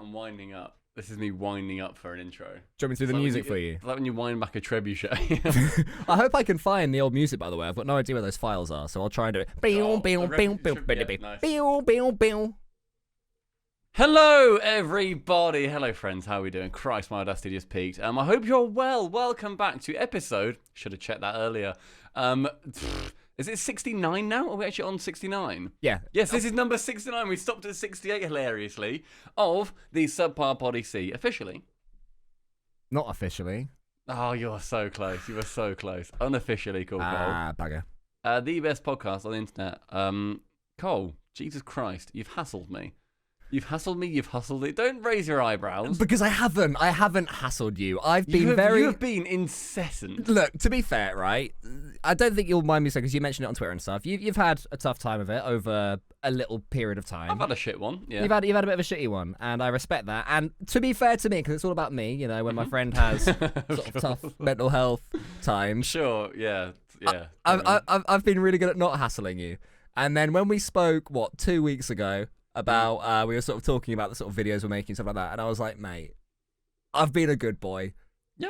I'm winding up. This is me winding up for an intro. Do you want me to do the music for you? It's like when you wind back a trebuchet. I hope I can find the old music, by the way. I've got no idea where those files are, so I'll try and do it. Hello, everybody. Hello, friends. How are we doing? Christ, my audacity just peaked. I hope you're well. Welcome back to episode. Should have checked that earlier. Is it 69 now? Are we actually on 69? Yeah. Yes, this is number 69. We stopped at 68, hilariously, of the SubPar Poddy C. Officially. Not officially. Oh, you're so close. You were so close. Unofficially, Cole. Bugger. The best podcast on the internet. Cole, Jesus Christ, you've hassled me. You've hassled me, you've hustled it. Don't raise your eyebrows. Because I haven't hassled you. You have been incessant. Look, to be fair, right? I don't think you'll mind me saying, because you mentioned it on Twitter and stuff. You've had a tough time of it over a little period of time. I've had a shit one, yeah. You've had a bit of a shitty one, and I respect that. And to be fair to me, because it's all about me, you know, when my friend has sort of tough mental health times. Sure, yeah. I've been really good at not hassling you. And then when we spoke, 2 weeks ago, about we were sort of talking about the sort of videos we're making, stuff like that, and I was like, mate, I've been a good boy,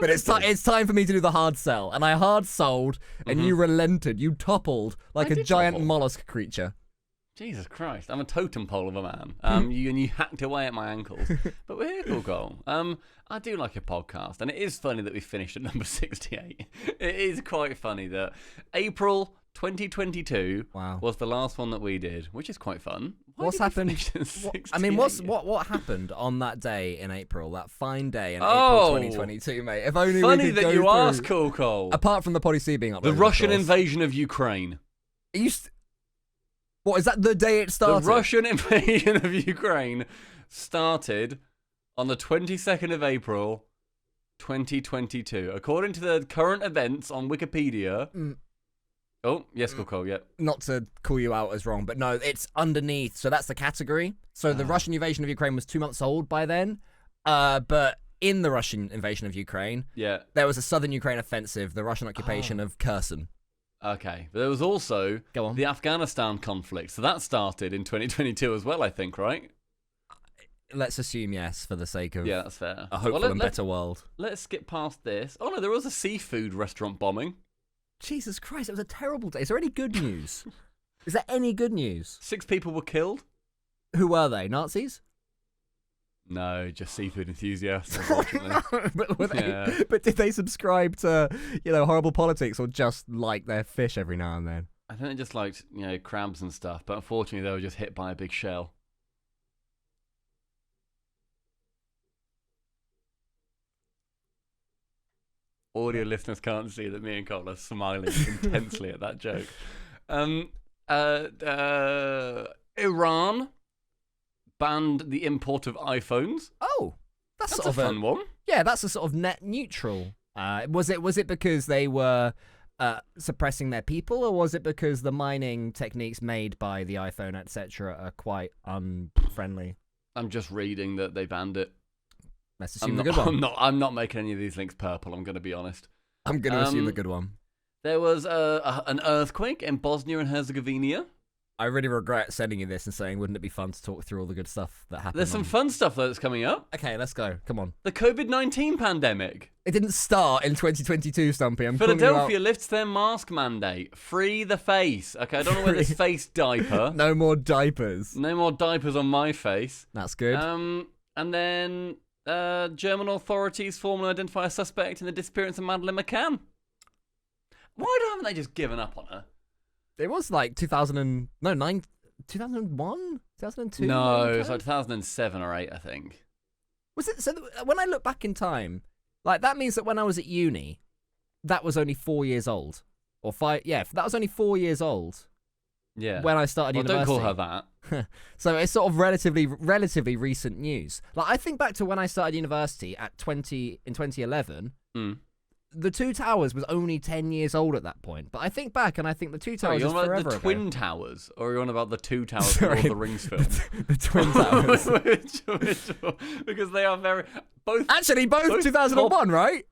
but it's time for me to do the hard sell. And I hard sold, and you relented. You toppled like a giant mollusk creature. Jesus Christ, I'm a totem pole of a man. You hacked away at my ankles, but we're here, cool goal. I do like a podcast, and it is funny that we finished at number 68. It is quite funny that April 2022 was the last one that we did, which is quite fun. What's happened? What happened on that day in April? That fine day in April 2022, mate. If only funny we could that go you through, asked, Cole. Apart from the Poddy C being up, the Russian invasion of Ukraine. What is that? The day it started? The Russian invasion of Ukraine started on the 22nd of April, 2022, according to the current events on Wikipedia. Oh, yes, Cole, yeah. Not to call you out as wrong, but no, it's underneath. So that's the category. So the Russian invasion of Ukraine was 2 months old by then. But in the Russian invasion of Ukraine, there was a southern Ukraine offensive, the Russian occupation of Kherson. Okay. But there was also the Afghanistan conflict. So that started in 2022 as well, I think, right? Let's assume yes, for the sake of that's fair. A hopeful and better world. Let's skip past this. Oh, no, there was a seafood restaurant bombing. Jesus Christ, it was a terrible day. Is there any good news? Is there any good news? 6 people were killed. Who were they? Nazis? No, just seafood enthusiasts, unfortunately. But did they subscribe to, horrible politics, or just like their fish every now and then? I think they just liked, crabs and stuff, but unfortunately they were just hit by a big shell. Audio listeners can't see that me and Cole are smiling intensely at that joke. Iran banned the import of iPhones. Oh, that's sort a fun one. Yeah, that's a sort of net neutral. Was it because they were suppressing their people, or was it because the mining techniques made by the iPhone, etc., are quite unfriendly? I'm just reading that they banned it. Let's assume the good one. I'm not making any of these links purple, I'm going to be honest. I'm going to assume the good one. There was an earthquake in Bosnia and Herzegovina. I really regret sending you this and saying, wouldn't it be fun to talk through all the good stuff that happened? There's some fun stuff, though, that's coming up. Okay, let's go. Come on. The COVID-19 pandemic. It didn't start in 2022, Stumpy. Philadelphia lifts their mask mandate. Free the face. Okay, I don't know where this face diaper. No more diapers. No more diapers on my face. That's good. And then German authorities formally identify a suspect in the disappearance of Madeleine McCann. Why haven't they just given up on her? It was like 2001? 2002? No, it was like 2007 or 8, I think. Was it? So when I look back in time, like that means that when I was at uni, that was only 4 years old. Or 5, yeah, that was only 4 years old. Yeah. When I started university. Don't call her that. So it's sort of relatively recent news. Like I think back to when I started university in 2011. The Two Towers was only 10 years old at that point. But I think back and I think the Two Towers is forever ago. The Twin Towers? Or are you on about the Two Towers from Lord of the Rings film? The Twin Towers. Which, because they are both... Actually, both 2001, right?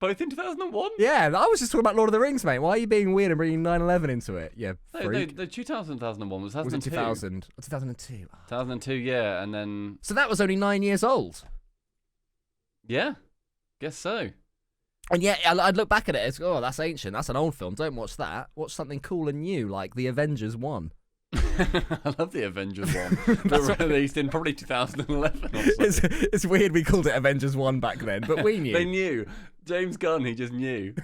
both in 2001? Yeah, I was just talking about Lord of the Rings, mate. Why are you being weird and bringing 9/11 into it? Yeah, No, the 2001 was 2002. Was it 2000? Or 2002? 2002, yeah, and then... So that was only 9 years old. Yeah, guess so. And yeah, I'd look back at it as, oh, that's ancient. That's an old film. Don't watch that. Watch something cool and new, like The Avengers 1. I love The Avengers 1. They were released in probably 2011 or something. It's weird we called it Avengers 1 back then, but we knew. They knew. James Gunn, he just knew.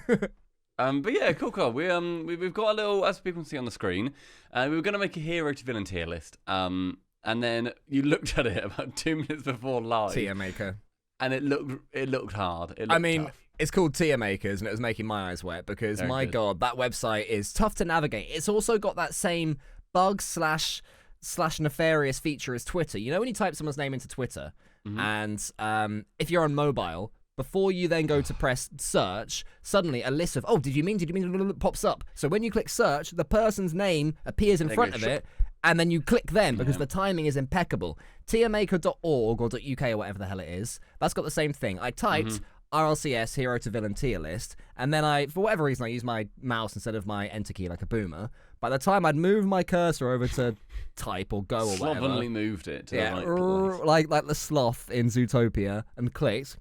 But yeah, cool. We've got a little, as people can see on the screen, we were going to make a hero to villain tier list. And then you looked at it about 2 minutes before live. Tier maker. And it looked hard. It looked I mean, tough. it's called Tier Makers, and it was making my eyes wet because, my God, that website is tough to navigate. It's also got that same bug slash nefarious feature as Twitter. You know when you type someone's name into Twitter, and if you're on mobile, before you then go to press search, suddenly a list of, did you mean, pops up. So when you click search, the person's name appears in front of it, and then you click them because the timing is impeccable. Tiermaker.org or .uk or whatever the hell it is, that's got the same thing. I typed RLCS hero to villain tier list, and then for whatever reason, I used my mouse instead of my enter key like a boomer. By the time I'd moved my cursor over to type or go or whatever, slovenly moved it to the right place. like the sloth in Zootopia, and clicked,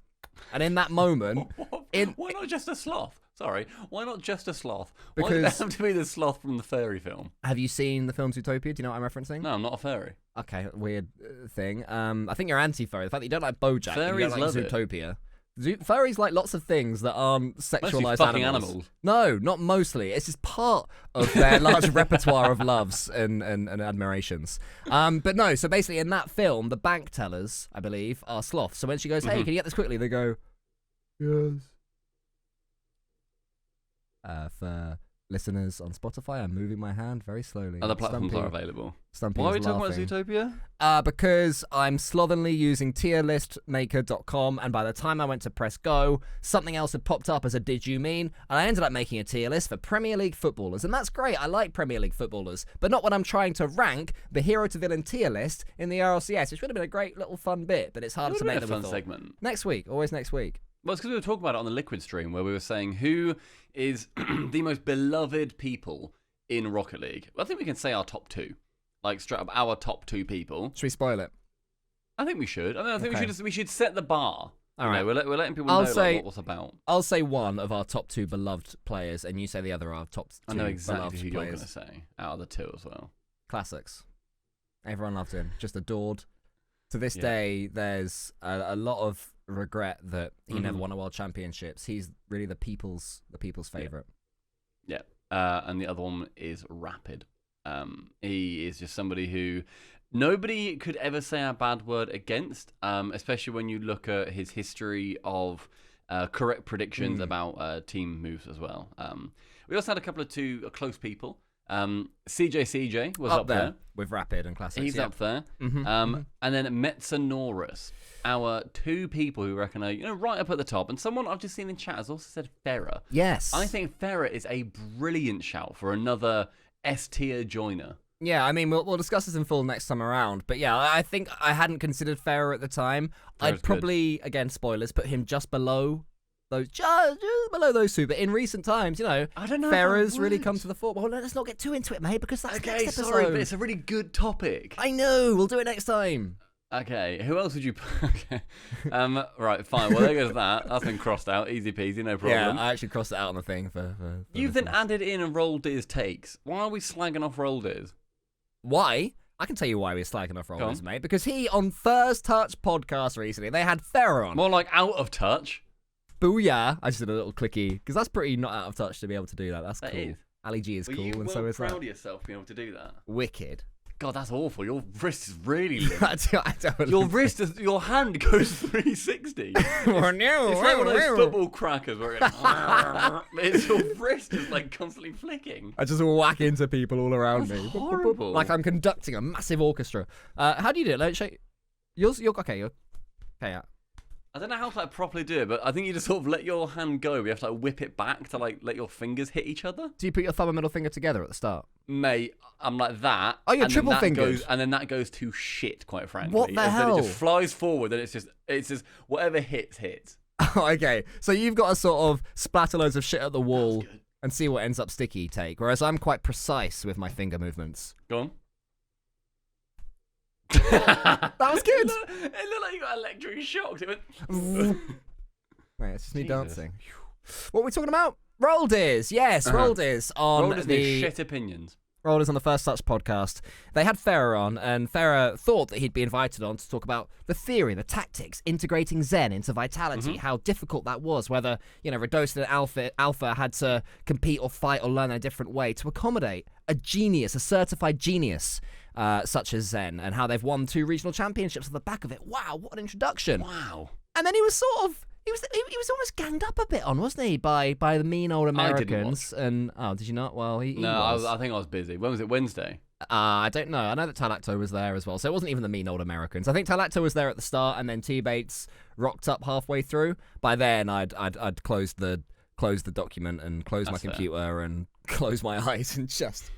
and in that moment, why not just a sloth? Sorry, why not just a sloth? Because why does it have to be the sloth from the fairy film? Have you seen the film Zootopia? Do you know what I'm referencing? No, I'm not a fairy. Okay, weird thing. I think you're anti-furry. The fact that you don't like BoJack, Fairies and you don't like love Zootopia. Furries like lots of things that aren't sexualized Mostly fucking animals. No, not mostly. It's just part of their large repertoire of loves and admirations. But no, so basically in that film, the bank tellers, I believe, are sloths. So when she goes, hey, can you get this quickly? They go, yes. For listeners on Spotify, I'm moving my hand very slowly. Other platforms are available. Stumpy Why are we is talking laughing. about Zootopia? Because I'm slovenly using tierlistmaker.com, and by the time I went to press go, something else had popped up as a did you mean, and I ended up making a tier list for Premier League footballers, and that's great. I like Premier League footballers, but not when I'm trying to rank the hero to villain tier list in the RLCS, which would have been a great little fun bit, but it's harder to make than we thought. Segment. Next week, always next week. Well, it's because we were talking about it on the Liquid stream where we were saying who is the most beloved people in Rocket League. I think we can say our top two. Like, straight up, our top two people. Should we spoil it? I think we should. I think we should set the bar. All right. We're letting people know what what's about. I'll say one of our top two beloved players, and you say the other of our top two I know exactly beloved who players. you're going to say out of the two as well. Classics. Everyone loved him. Just adored. To this day, there's a lot of regret that he never won a world championships. He's really the people's favourite. Yeah. And the other one is Rapid. He is just somebody who nobody could ever say a bad word against, especially when you look at his history of correct predictions about team moves as well. We also had a couple of two close people. CJCJ was up there with Rapid and Classics. He's up there. And then Metzanorus, our two people who reckon are right up at the top. And someone I've just seen in chat has also said Ferrer. Yes. I think Ferrer is a brilliant shout for another S-tier joiner. Yeah, I mean, we'll discuss this in full next time around. But yeah, I think I hadn't considered Ferrer at the time. Ferrer's I'd probably, again, spoilers, put him just below those, just below those two. But in recent times, I don't know, Ferrer's really come to the fore. Well, let's not get too into it, mate, because that's next episode. Sorry, but it's a really good topic. I know. We'll do it next time. Okay, who else would you... Okay. Right, fine. Well, there goes that. That's been crossed out. Easy peasy, no problem. Yeah, I actually crossed it out on the thing for You've then added in a RollDizz's takes. Why are we slagging off RollDizz? Why? I can tell you why we're slagging off RollDizz, mate. Because he, on First Touch podcast recently, they had Ferrer on. More like out of touch. Booyah. I just did a little clicky. Because that's pretty not out of touch to be able to do that. That's cool. Is. Ali G is cool, and so is that. You're proud of yourself being able to do that. Wicked. God, that's awful. Your wrist is really limp. I don't your hand goes 360. It's like one of those football crackers where your wrist is like constantly flicking. I just whack into people all around me. Horrible. Like I'm conducting a massive orchestra. How do you do it? Like, you're okay. You're okay. Yeah. I don't know how to properly do it, but I think you just sort of let your hand go. You have to whip it back to let your fingers hit each other. Do you put your thumb and middle finger together at the start? Mate, I'm like that. Oh, you're triple fingered. And then that goes to shit, quite frankly. What the hell? Then it just flies forward, and it's just whatever hits. Oh, okay. So you've got to sort of splatter loads of shit at the wall and see what ends up sticky take, whereas I'm quite precise with my finger movements. Go on. That was good. It looked like you got electric shocks. It went... Right, it's just me Jesus. dancing. What are we talking about? RollDizz's. Yes, RollDizz's on RollDizz's the shit opinions. RollDizz's on the First Touch podcast. They had Farah on, and Farah thought that he'd be invited on to talk about the theory, the tactics, integrating Zen into Vitality, how difficult that was, whether, Radosin and Alpha had to compete or fight or learn in a different way to accommodate a genius, a certified genius, such as Zen, and how they've won 2 regional championships on the back of it. Wow, what an introduction. Wow. And then he was sort of... He was almost ganged up a bit on, wasn't he, by the mean old Americans? And did you not? Well, he was. I think I was busy. When was it? Wednesday? I don't know. I know that Talacto was there as well, so it wasn't even the mean old Americans. I think Talacto was there at the start, and then T-Bates rocked up halfway through. By then, I'd closed the document and closed my computer and closed my eyes and just.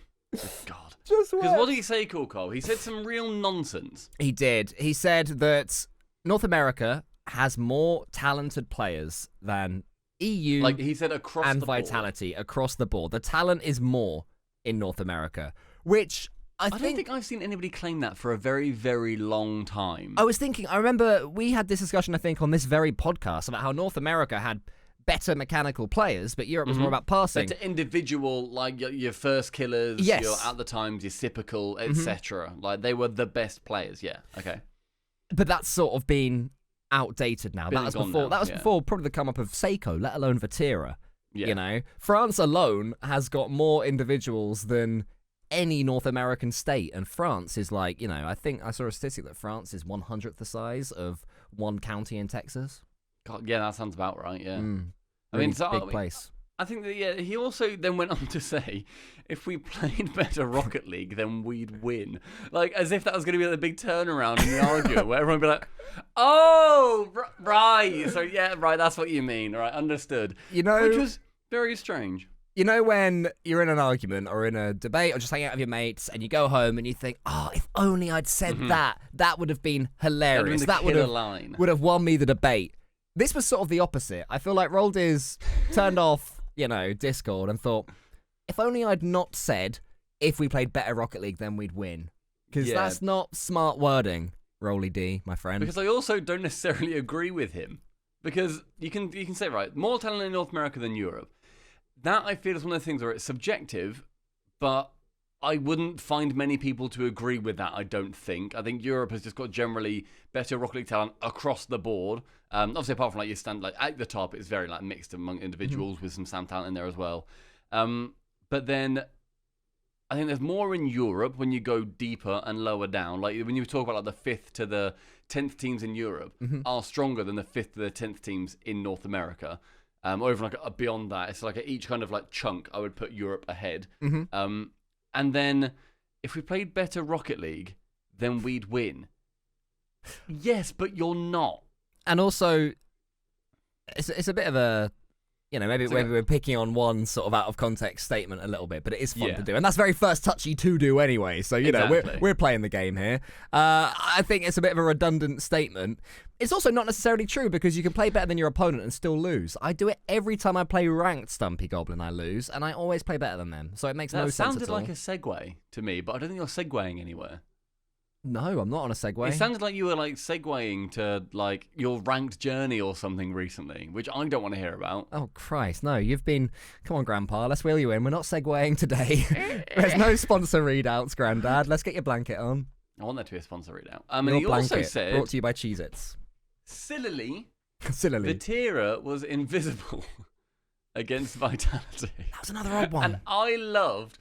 God. Just because what did he say, Cole? He said some real nonsense. He did. He said that North America has more talented players than EU, like he said, across and the board. Vitality across the board. The talent is more in North America, which I don't think I've seen anybody claim that for a very, very long time. I remember we had this discussion, I think, on this very podcast about how North America had better mechanical players, but Europe was more about passing. Better individual, like your first killers, your at the times, your Sipical, etc. Like they were the best players. Yeah. Okay. But that's sort of been outdated now. That was before probably the come up of Seiko, let alone Vatira. Yeah. France alone has got more individuals than any North American state, and France is like, I think I saw a statistic that France is 100th the size of one county in Texas. God, yeah, that sounds about right. Yeah. Really big place. I think that, he also then went on to say, if we played better Rocket League, then we'd win. Like, as if that was going to be the big turnaround in the argument, where everyone would be like, oh, right. So, yeah, right, that's what you mean. All right, understood. Which was very strange. When you're in an argument or in a debate or just hanging out with your mates and you go home and you think, if only I'd said that would have been hilarious. That would have won me the debate. This was sort of the opposite. I feel like RollDizz turned off, Discord and thought, if only I'd not said, if we played better Rocket League, then we'd win. Because that's not smart wording, Rolly D, my friend. Because I also don't necessarily agree with him. Because you can say, right, more talent in North America than Europe. That, I feel, is one of the things where it's subjective, but I wouldn't find many people to agree with that, I don't think. I think Europe has just got generally better Rocket League talent across the board. Obviously, apart from you stand at the top, it's very mixed among individuals with some Sam talent in there as well. But then I think there's more in Europe when you go deeper and lower down. Like when you talk about the 5th to the 10th teams in Europe are stronger than the 5th to the 10th teams in North America. Or even beyond that, it's like at each kind of chunk, I would put Europe ahead. And then if we played better Rocket League, then we'd win. Yes, but you're not. And also, it's a bit of a, maybe we're picking on one sort of out of context statement a little bit, but it is fun to do, and that's very First Touchy to do anyway. So we're playing the game here. I think it's a bit of a redundant statement. It's also not necessarily true because you can play better than your opponent and still lose. I do it every time I play ranked Stumpy Goblin. I lose, and I always play better than them. So it makes no sense at all. That sounded like a segue to me, but I don't think you're segueing anywhere. No, I'm not on a segue. It sounded like you were segueing to your ranked journey or something recently, which I don't want to hear about. Oh Christ, no! Come on, Grandpa, let's wheel you in. We're not segueing today. There's no sponsor readouts, Grandad. Let's get your blanket on. I want that to be a sponsor readout. And he also said, brought to you by Cheez-Its. Sillily, Vatira was invisible against Vitality. That was another odd one. And I loved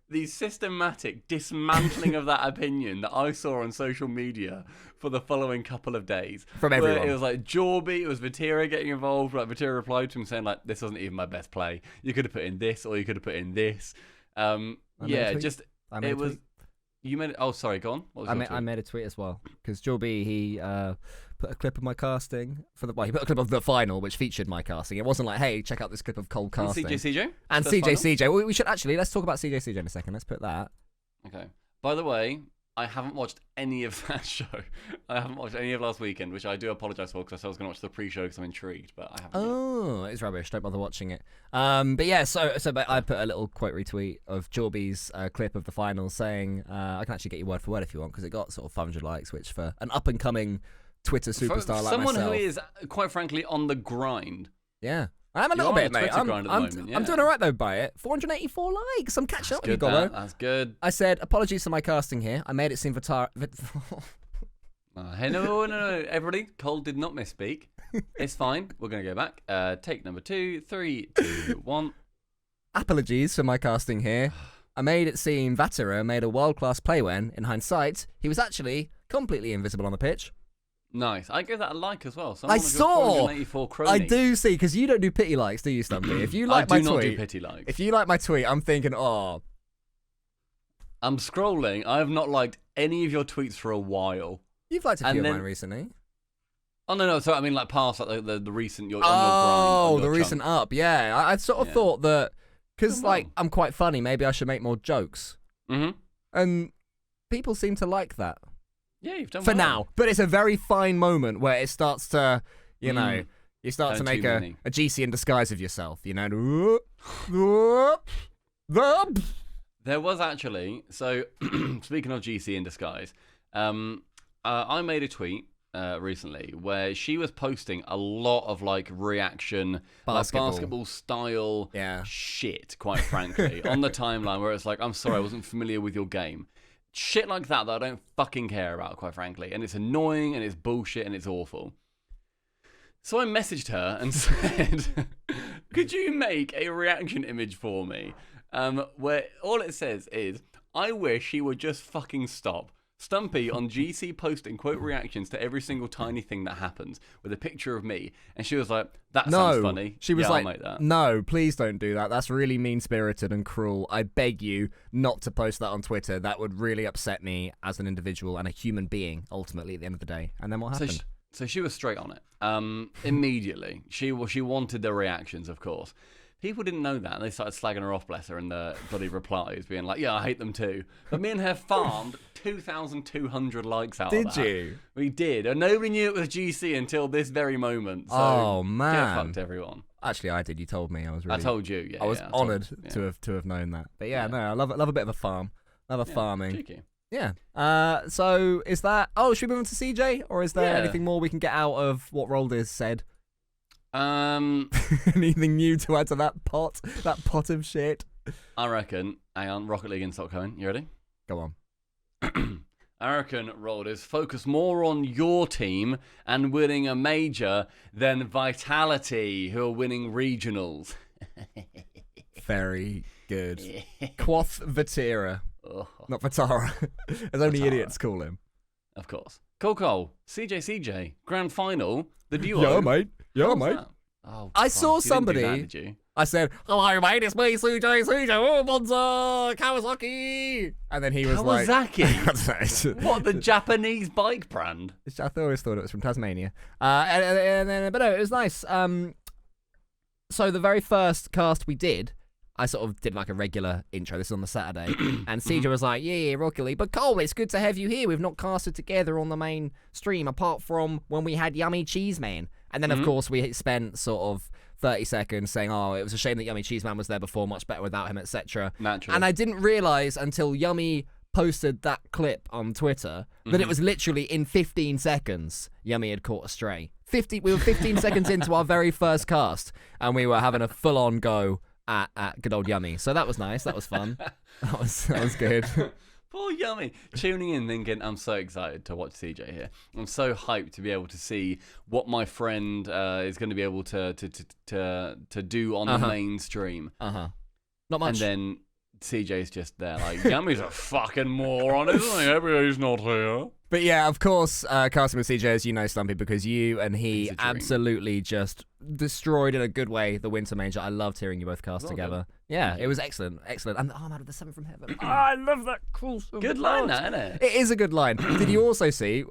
the systematic dismantling of that opinion that I saw on social media for the following couple of days. From everyone. It was Jorby, it was Vatira getting involved. Vatira replied to him saying, this wasn't even my best play. You could have put in this, or you could have put in this. You made it. Oh, sorry, go on. What was I made a tweet as well because Jorby, he put a clip of my casting he put a clip of the final which featured my casting. It wasn't hey, check out this clip of cold casting. And CJCJ? And CJCJ. We should let's talk about CJCJ in a second. Let's put that. Okay. By the way, I haven't watched any of that show. I haven't watched any of last weekend, which I do apologise for because I was going to watch the pre-show because I'm intrigued, but I haven't. Oh, it's rubbish. Don't bother watching it. But yeah, so I put a little quote retweet of Jorby's clip of the finals saying, I can actually get you word for word if you want because it got sort of 500 likes, which for an up-and-coming Twitter superstar like someone myself. who is, quite frankly, on the grind. Yeah. I'm a little bit, mate. I'm doing all right, though, by it. 484 likes. I'm catching up with you, Gobbo. That's good. I said, apologies for my casting here. I made it seem Hey, no. Everybody, Cole did not misspeak. It's fine. We're going to go back. Take number 2, 3, 2, 1. Apologies for my casting here. I made it seem Vatera made a world-class play when, in hindsight, he was actually completely invisible on the pitch. Nice. I give that a like as well. I saw. I do see, because you don't do pity likes, do you, Stumpy? If you like my tweet, I do not do pity likes. If you like my tweet, I'm thinking, oh. I'm scrolling. I have not liked any of your tweets for a while. You've liked a few of mine recently. Oh no! So I mean, like past like the recent your. Oh, on your the recent up. Yeah, I sort of thought that because like I'm quite funny. Maybe I should make more jokes. And people seem to like that. Yeah, you've done for well. now, but it's a very fine moment where it starts to, you know, you start to make a GC in disguise of yourself. You know. There was actually speaking of GC in disguise, I made a tweet recently where she was posting a lot of like reaction basketball style shit, quite frankly, on the timeline where it's like, I'm sorry, I wasn't familiar with your game. Shit like that I don't fucking care about, quite frankly. And it's annoying and it's bullshit and it's awful. So I messaged her and said, could you make a reaction image for me? Where all it says is, I wish he would just fucking stop. Stumpy on GC posting quote reactions to every single tiny thing that happens with a picture of me. And she was like, that sounds funny. She was like, I'll make that. No, please don't do that. That's really mean-spirited and cruel. I beg you not to post that on Twitter. That would really upset me as an individual and a human being, ultimately, at the end of the day. And then what happened? So she was straight on it. Immediately. She wanted the reactions, of course. People didn't know that, and they started slagging her off, bless her, in the bloody replies, being like, yeah, I hate them too. But me and her farmed 2,200 likes out of that. Did you? We did. And nobody knew it was GC until this very moment. So oh, man. Get fucked, everyone. Actually, I did. You told me. I told you, yeah. I was honoured to have known that. But yeah, no, I love a bit of a farm. Farming. Cheeky. Yeah. So is that... Oh, should we move on to CJ? Or is there anything more we can get out of what RollDizz's said? Anything new to add to that pot of shit? I reckon. Hang on, Rocket League and stop coming. You ready? Go on. I reckon RollDizz focus more on your team and winning a major than Vitality, who are winning regionals. Very good. Quoth Vatera. Not Vatara. As only idiots call him. Of course. Cole, CJCJ, Grand Final, the duo. Yeah, mate. Yeah, mate. Oh, I saw somebody. Did you? I said, hello, mate, it's me, CJCJ. Oh, Monza, Kawasaki. And then he was Kawasaki? What, the Japanese bike brand? I always thought it was from Tasmania. But no, it was nice. So the very first cast we did, I sort of did like a regular intro. This is on the Saturday. And CJ was like, yeah, Rocket League. But Cole, it's good to have you here. We've not casted together on the main stream apart from when we had Yummy Cheese Man. And then, of course, we spent sort of 30 seconds saying, oh, it was a shame that Yummy Cheese Man was there before, much better without him, etc. Naturally. And I didn't realise until Yummy posted that clip on Twitter that it was literally in 15 seconds Yummy had caught a stray. We were 15 seconds into our very first cast, and we were having a full-on go at good old Yummy. So that was nice. That was fun. That was good. Poor Yummy. Tuning in thinking, I'm so excited to watch CJ here. I'm so hyped to be able to see what my friend is going to be able to do on the main stream. Not much. And then CJ's just there like, Yummy's a fucking moron, isn't he? He's not here. But yeah, of course, casting with CJ, as you know, Stumpy, because you and he absolutely just destroyed in a good way the Winter Major. I loved hearing you both cast together. Good. Yeah, it was excellent. And I'm out of the 7 from heaven. Oh, I love that cool song. Good line, that, isn't it? It is a good line. Did you also see,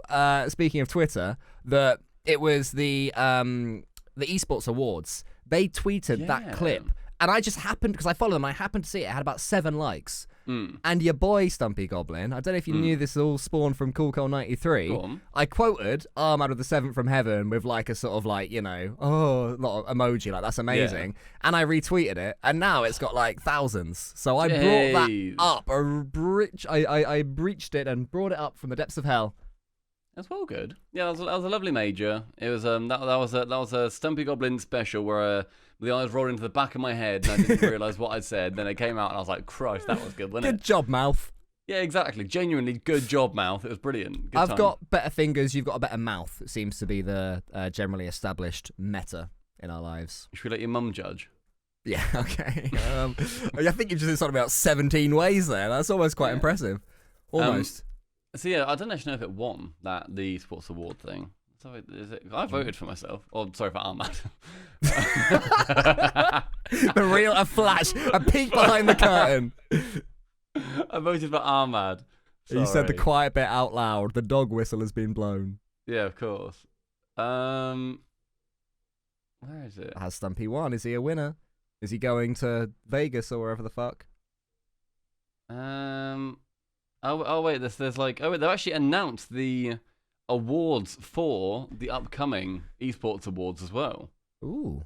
speaking of Twitter, that it was the Esports Awards? They tweeted that clip. And I just happened, because I follow them, I happened to see it. It had about 7 likes. And your boy Stumpy Goblin, I don't know if you knew this all spawned from Cool Cole 93. Go on. I quoted Armad of the Seventh from Heaven with like a sort of like, you know, lot of emoji, like that's amazing. Yeah. And I retweeted it, and now it's got like thousands. So I brought that up. I breached it and brought it up from the depths of hell. That's well good. Yeah, that was a lovely major. It was that was a Stumpy Goblin special where the eyes rolled into the back of my head and I didn't realise what I'd said. Then it came out and I was like, Christ, that was good, wasn't it? Good job, mouth. Yeah, exactly. Genuinely good job, mouth. It was brilliant. Good I've time. got better fingers, you've got a better mouth. It seems to be the generally established meta in our lives. Should we let your mum judge? Yeah, okay. I think you've just did something about 17 ways there. That's almost quite impressive. Almost. So yeah, I don't actually know if it won the Sports Award thing. So I voted for myself. Or sorry, for Armad. A flash, a peek behind the curtain. I voted for Armad. Sorry. You said the quiet bit out loud. The dog whistle has been blown. Yeah, of course. Where is it? Has Stumpy won? Is he a winner? Is he going to Vegas or wherever the fuck? Oh wait, there's like they've actually announced the awards for the upcoming esports awards as well. Ooh.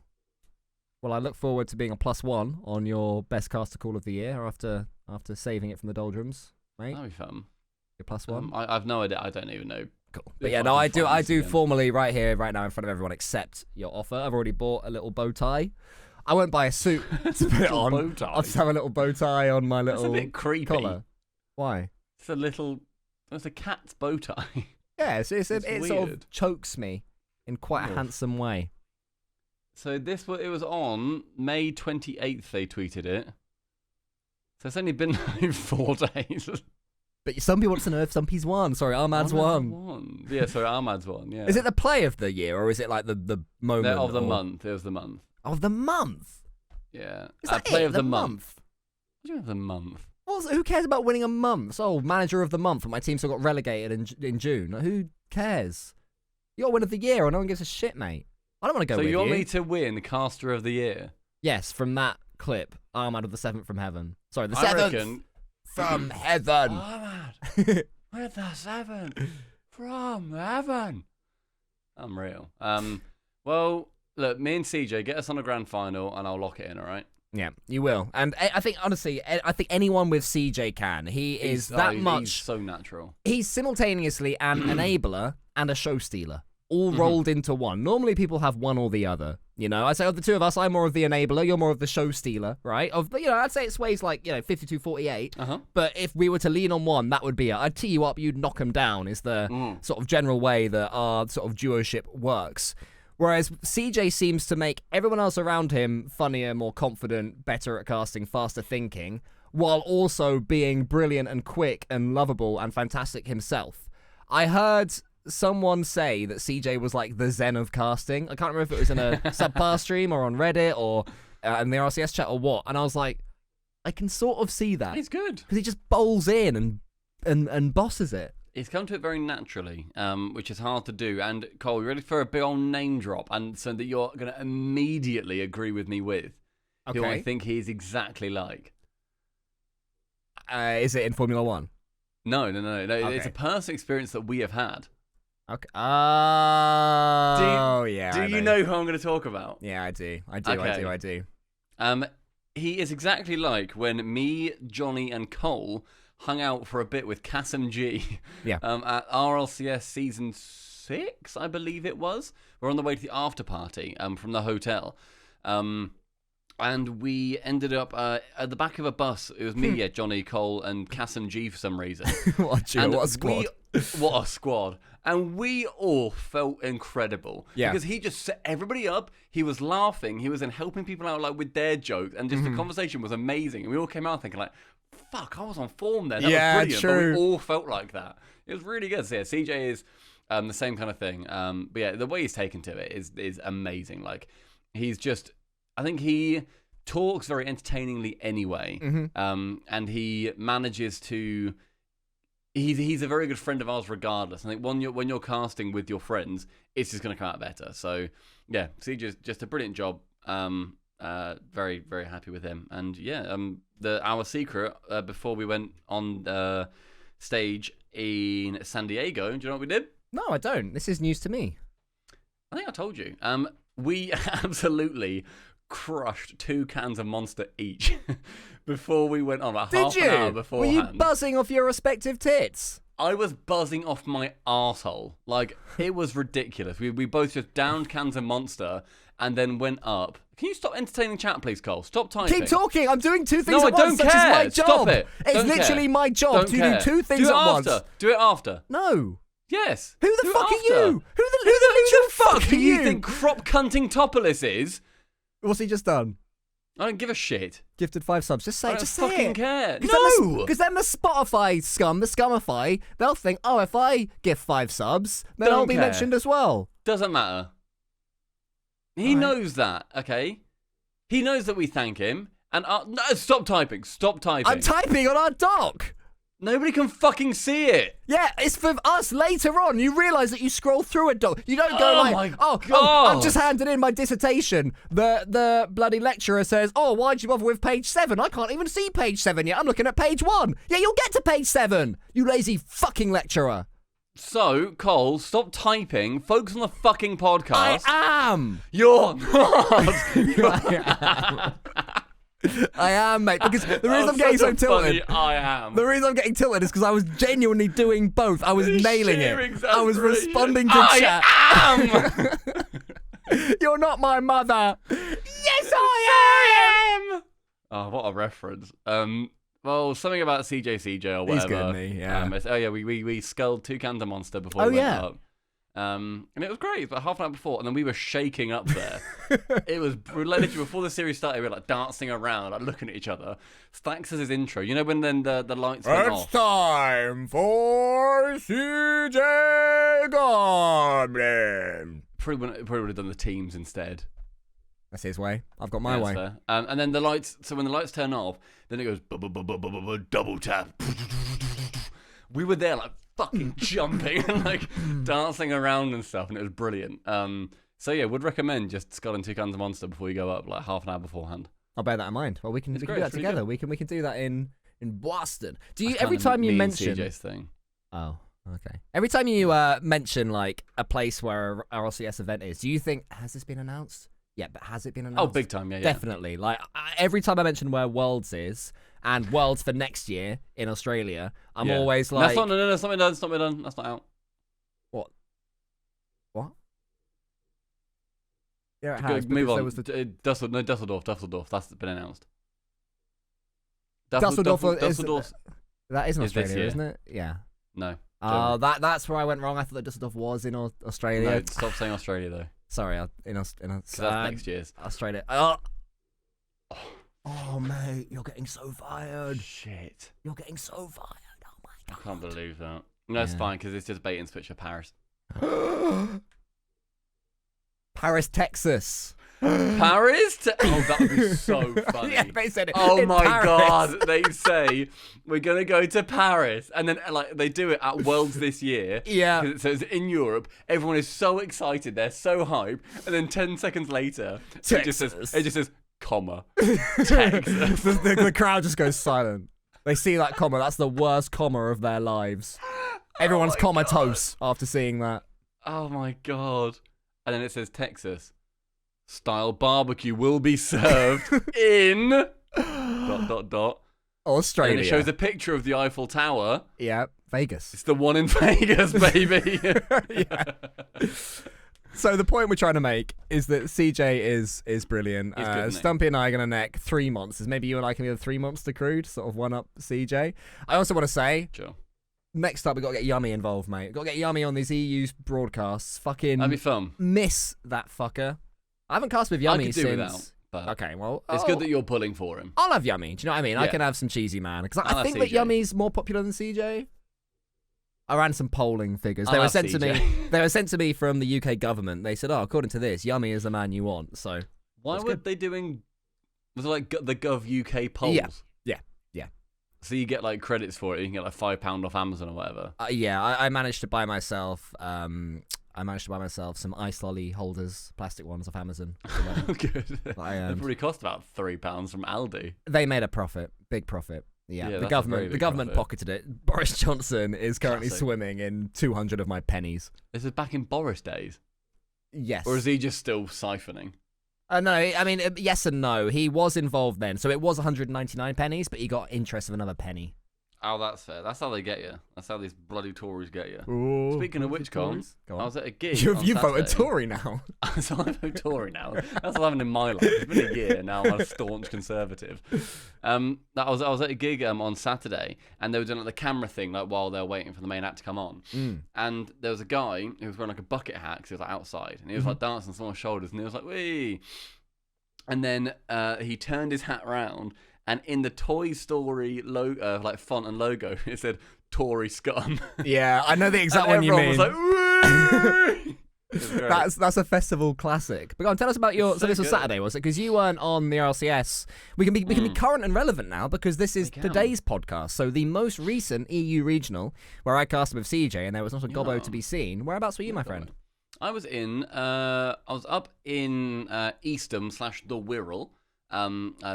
Well, I look forward to being a +1 on your best caster call of the year after saving it from the doldrums, mate. That'll be fun. Your +1. I've no idea. I don't even know. Cool. But yeah, no, I do formally right here, right now in front of everyone accept your offer. I've already bought a little bow tie. I won't buy a suit to put it on. Bow tie. I'll just have a little bow tie on my little It's a bit creepy. collar. Why? It's a cat's bow tie. Yeah, it sort of chokes me in quite a handsome way. So it was on May 28th. They tweeted it. So it's only been like 4 days. But somebody wants to know if Stumpy's won. Sorry, Armad's won. Yeah, sorry, Armad's won. Yeah. Is it the play of the year or is it like the moment of the month? It was the month. Of the month. Yeah. Is that play it? of the month. What do you mean of the month? Well, who cares about winning a month? Oh, manager of the month, and my team still got relegated in June. Who cares? You're winner of the year, or no one gives a shit, mate. I don't want to go with you. So you want me to win caster of the year? Yes, from that clip, Armad of the Seventh from Heaven. Sorry, the Seventh from Heaven. Armad with the 7th from Heaven. Unreal. Well, look, me and CJ get us on a grand final, and I'll lock it in. All right. Yeah, you will. And I think, honestly, anyone with CJ can. He's so natural. He's simultaneously an enabler and a show stealer, all rolled into one. Normally, people have one or the other. You know, I'd say of the two of us, I'm more of the enabler, you're more of the show stealer, right? I'd say it sways like, 52-48. But if we were to lean on one, that would be it. I'd tee you up, you'd knock him down, is the sort of general way that our sort of duoship works. Whereas CJ seems to make everyone else around him funnier, more confident, better at casting, faster thinking, while also being brilliant and quick and lovable and fantastic himself. I heard someone say that CJ was like the Zen of casting. I can't remember if it was in a SubPar stream or on Reddit or in the RLCS chat or what. And I was like, I can sort of see that. He's good. Because he just bowls in and bosses it. He's come to it very naturally, which is hard to do. And Cole, you ready for a big old name drop? And so that you're going to immediately agree with me with who I think he's exactly like. Is it in Formula 1? No. Okay. It's a personal experience that we have had. Okay. Oh, yeah. Do you know who I'm going to talk about? Yeah, I do. I do. He is exactly like when me, Johnny, and Cole hung out for a bit with Kasim G. Yeah. At RLCS season 6, I believe it was. We're on the way to the after party from the hotel. And we ended up at the back of a bus. It was me, Johnny, Cole, and Kasim G for some reason. What a squad. What a squad. And we all felt incredible. Yeah. Because he just set everybody up. He was laughing. He was helping people out like with their jokes. And just the conversation was amazing. And we all came out thinking like, fuck, I was on form there. That was brilliant. True. But we all felt like that. It was really good. So yeah, CJ is the same kind of thing. But yeah, the way he's taken to it is amazing. Like, he's just, I think he talks very entertainingly anyway. And he manages to, he's a very good friend of ours regardless. I think when you're casting with your friends, it's just going to come out better. So yeah, CJ's just a brilliant job. very, very happy with him. And yeah, our secret before we went on stage in San Diego. Do you know what we did? No, I don't. This is news to me. I think I told you. We absolutely crushed 2 cans of Monster each before we went on. Like half an hour beforehand. Were you buzzing off your respective tits? I was buzzing off my arsehole. Like, it was ridiculous. We both just downed cans of Monster and then went up. Can you stop entertaining chat, please, Cole? Stop typing. Keep talking. I'm doing 2 things No, at I don't once, such care. as my job. Stop it. It's Don't literally care. my job to do 2 things do it at after. once. Do it after. No. Yes. Who the Do it fuck after. are you? Who the fuck are do you you? think crop cunting Topolis is? What's he just done? I don't give a shit. Gifted 5 subs. Just say I it. don't Just say fucking it. care. No! No! Because then the Spotify scum, the Scumify, they'll think, oh, if I give 5 subs, then Don't I'll be care. mentioned as well. Doesn't matter. He knows that, okay? He knows that we thank him. And no, stop typing. Stop typing. I'm typing on our doc. Nobody can fucking see it. Yeah, it's for us later on. You realise that you scroll through a doc. You don't go my oh, God. I've just handed in my dissertation. The bloody lecturer says, oh, why'd you bother with page 7? I can't even see page 7 yet. I'm looking at page 1. Yeah, you'll get to page 7, you lazy fucking lecturer. So, Cole, stop typing. Focus on the fucking podcast. I am. You're not. I am, mate. Because the reason I'm getting so tilted. I am. The reason I'm getting tilted is because I was genuinely doing both. I was nailing sheer it. I was exaggeration. responding to chat. I am. You're not my mother. Yes, I am. Oh, what a reference. Well, something about CJCJ or whatever. He's good, me. Yeah. We sculled 2 cans of Monster before we went up. And it was great, but half an hour before, and then we were shaking up there. It was literally before the series started. We were like dancing around, like looking at each other. Thanks as his intro. You know when then the lights went off. It's time for CJ Goblin. Probably would have done the teams instead. That's his way. I've got my That's way. fair. And then the lights. So when the lights turn off, then it goes double tap. We were there like fucking jumping and like dancing around and stuff, and it was brilliant. So yeah, would recommend just sculling 2 cans of Monster before you go up, like half an hour beforehand. I'll bear that in mind. Well, we can do that really together. good. We can do that in Boston. Do you That's every kind of time you me and mention CJ's thing? Oh, okay. Every time you mention like a place where a RLCS event is, do you think has this been announced? Yeah, but has it been announced? Oh, big time, yeah. Definitely. Like every time I mention where Worlds is and Worlds for next year in Australia, I'm always like, That's not no, it's not been done. It's not been done. That's not out. What? Yeah, it Go, has. move on. There was the... Dusseldorf. That's been announced. Dusseldorf Dusseldorf. That is in is this Australia, year. isn't it? Yeah. No. Oh, that's where I went wrong. I thought that Dusseldorf was in Australia. No, stop saying Australia though. Sorry, That's next year's. Australia. Oh, mate, you're getting so fired. Shit. You're getting so fired. Oh my god. I can't believe that. No, it's fine because it's just bait and switch for Paris. Paris, Texas. Paris? Oh, that would be so funny. Yeah, they said it. Oh in my Paris. god, they say we're gonna go to Paris, and then like they do it at Worlds this year. Yeah. 'Cause it says in Europe, everyone is so excited, they're so hyped, and then 10 seconds later, it just says, comma, Texas. the crowd just goes silent. They see that comma. That's the worst comma of their lives. Everyone's comatose after seeing that. Oh my god. And then it says Texas style barbecue will be served in ... Australia. And it shows a picture of the Eiffel Tower. Yeah, Vegas. It's the one in Vegas, baby. Yeah. So the point we're trying to make is that CJ is brilliant. He's good, isn't he? Stumpy and I are going to neck 3 months. Maybe you and I can be the 3 monster crew to sort of one up CJ. I also want to say, Sure. next up, we've got to get Yummy involved, mate. We've got to get Yummy on these EU broadcasts. Fucking That'd be fun. miss that fucker. I haven't cast with Yummy I could do since... without, but Okay, well... it's good that you're pulling for him. I'll have Yummy. Do you know what I mean? I Yeah. can have some cheesy man. Because I'll I have think that CJ. Yummy's more popular than CJ. I ran some polling figures. They I'll were have sent to me. CJ. They were sent to me from the UK government. They said, "Oh, according to this, Yummy is the man you want." So Why that's were good. they doing... Was it like the Gov UK polls? Yeah. So you get like credits for it. You can get like £5 off Amazon or whatever. Yeah, I managed to buy myself I managed to buy myself some ice lolly holders, plastic ones off Amazon. Good. They probably cost about £3 from Aldi. They made a profit, big profit. Yeah, the government profit. pocketed it. Boris Johnson is currently Classic. swimming in 200 of my pennies. This is back in Boris days. Yes. Or is he just still siphoning? No, I mean, yes and no. He was involved then. So it was 199 pennies, but he got interest of another penny. Oh, that's fair. That's how they get you. That's how these bloody Tories get you. Ooh, Speaking of which, Con, I was at a gig. You on voted Saturday. Tory now. So I vote Tory now. That's what happened in my life. It's been a year now. I'm a staunch Conservative. I was at a gig on Saturday, and they were doing like the camera thing, like while they were waiting for the main act to come on. And there was a guy who was wearing like a bucket hat because he was like outside, and he was like dancing on someone's shoulders, and he was like, "Wee!" And then he turned his hat round, and in the Toy Story like font and logo, it said "Tory scum." Yeah, I know the exact and one you mean. everyone was like, "Wee!" That's a festival classic. But go on, tell us about your. So this was good. Saturday, was it? Because you weren't on the RLCS. We can be current and relevant now because this is today's podcast. So the most recent EU regional, where I cast with CJ, and there was not a gobbo to be seen. Whereabouts were you, my friend? I was up in Eastham / the Wirral,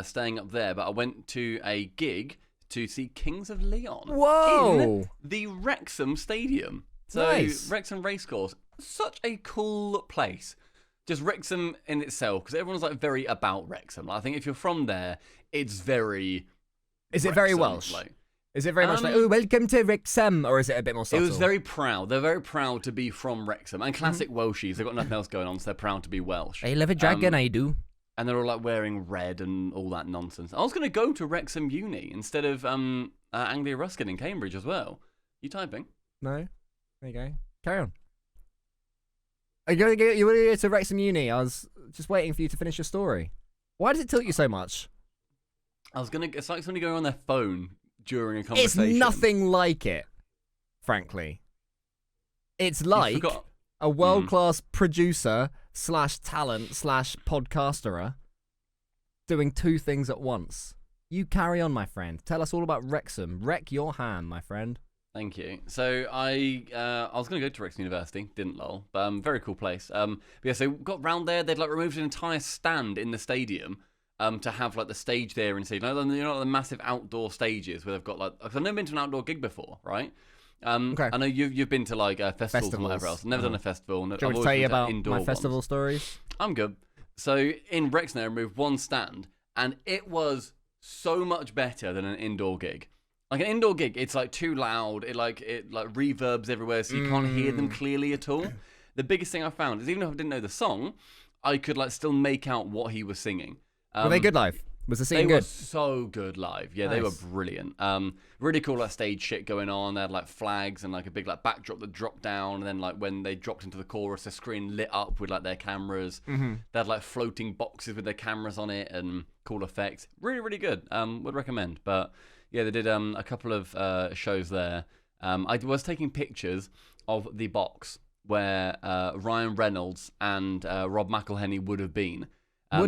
staying up there. But I went to a gig to see Kings of Leon. Whoa! In the Wrexham Stadium. So Nice. Wrexham Racecourse, such a cool place. Just Wrexham in itself, because everyone's like very about Wrexham. Like, I think if you're from there, it's very. Is it very Wrexham, Welsh? like, Is it very much like, oh, welcome to Wrexham, or is it a bit more subtle? It was very proud. They're very proud to be from Wrexham. And classic Welshies. They've got nothing else going on, so they're proud to be Welsh. I love a dragon, I do. And they're all like wearing red and all that nonsense. I was going to go to Wrexham Uni instead of Anglia Ruskin in Cambridge as well. You typing? No? There you go. Carry on. Are you going to go to Wrexham Uni? I was just waiting for you to finish your story. Why does it tilt you so much? It's like somebody going on their phone during a conversation. It's nothing like it, frankly. It's like a world-class producer / talent / podcasterer doing two things at once. You carry on, my friend. Tell us all about Wrexham. Wreck your ham, my friend. Thank you. So I was going to go to Wrexham University, didn't lol, but very cool place. But yeah, so got round there. They'd like removed an entire stand in the stadium to have like the stage there and stage. You know the massive outdoor stages where they've got like. Cause I've never been to an outdoor gig before, right? Okay. I know you've been to like festivals and whatever else. I've never done a festival. Do you want me to tell you about my festival stories? I'm good. So in Wrexham, they removed one stand, and it was so much better than an indoor gig. Like an indoor gig, it's like too loud. It reverbs everywhere, so you can't hear them clearly at all. The biggest thing I found is even if I didn't know the song, I could like still make out what he was singing. Were they good live? Was the scene good? They were so good live. Yeah, nice. They were brilliant. Really cool like stage shit going on. They had like flags and like a big like backdrop that dropped down, and then like when they dropped into the chorus, the screen lit up with like their cameras. They had like floating boxes with their cameras on it and cool effects. Really, really good. Would recommend. But yeah, they did a couple of shows there. I was taking pictures of the box where Ryan Reynolds and Rob McElhenney would have been. I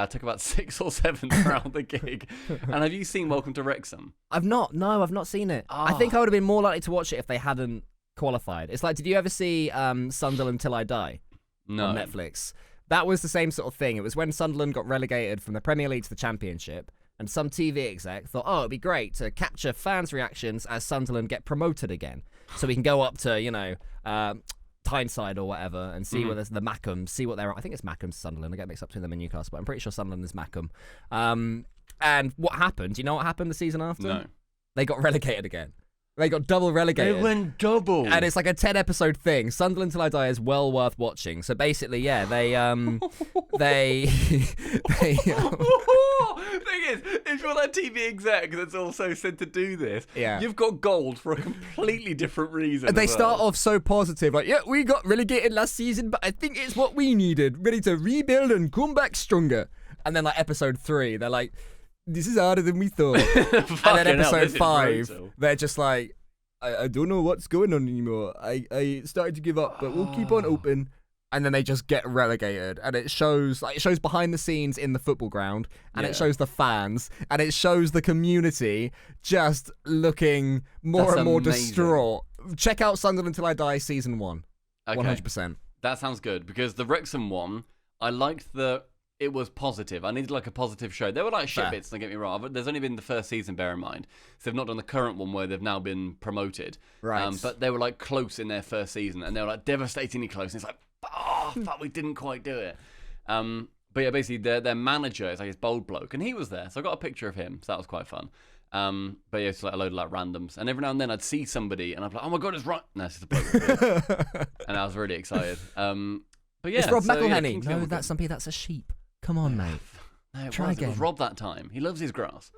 took about 6 or 7 throughout the gig. And have you seen Welcome to Wrexham? I've not. No, I've not seen it. I think I would have been more likely to watch it if they hadn't qualified. It's like, did you ever see Sunderland Till I Die? No. On Netflix. That was the same sort of thing. It was when Sunderland got relegated from the Premier League to the Championship, and some TV exec thought, oh, it'd be great to capture fans' reactions as Sunderland get promoted again. So we can go up to, Tyneside or whatever and see where there's the Mackham, see what they're. I think it's Mackham Sunderland. I get mixed up between them and Newcastle, but I'm pretty sure Sunderland is Mackham. And what happened? Do you know what happened the season after? No. They got relegated again. They got double relegated. They went double. And it's like a 10-episode thing. Sunderland Till I Die is well worth watching. So basically, yeah, they Thing is, if you're that TV exec that's also said to do this, you've got gold for a completely different reason. They start off so positive, like, yeah, we got relegated last season, but I think it's what we needed, ready to rebuild and come back stronger. And then like episode 3, they're like, this is harder than we thought. And then episode 5, they're just like, I don't know what's going on anymore. I started to give up, but we'll keep on open. And then they just get relegated, and it shows behind the scenes in the football ground, and it shows the fans, and it shows the community just looking more and more distraught check out Sunderland Until I Die season 1. Okay. 100%. That sounds good, because the Wrexham one, I liked it was positive. I needed like a positive show. There were like shit bits, don't get me wrong, but there's only been the first season, bear in mind. So they've not done the current one where they've now been promoted. Right. But they were like close in their first season, and they were like devastatingly close. And it's like, oh, fuck, we didn't quite do it. But yeah, basically their manager is like this bold bloke, and he was there. So I got a picture of him, so that was quite fun. But yeah, it's like a load of like randoms. And every now and then I'd see somebody, and I'd be like, oh my God, it's right. No, it's just a bloke. And I was really excited. But yeah. It's Rob McElhenney. No, that's Stumpy, that's a sheep. Come on, mate. No, Try again. It was Rob that time. He loves his grass.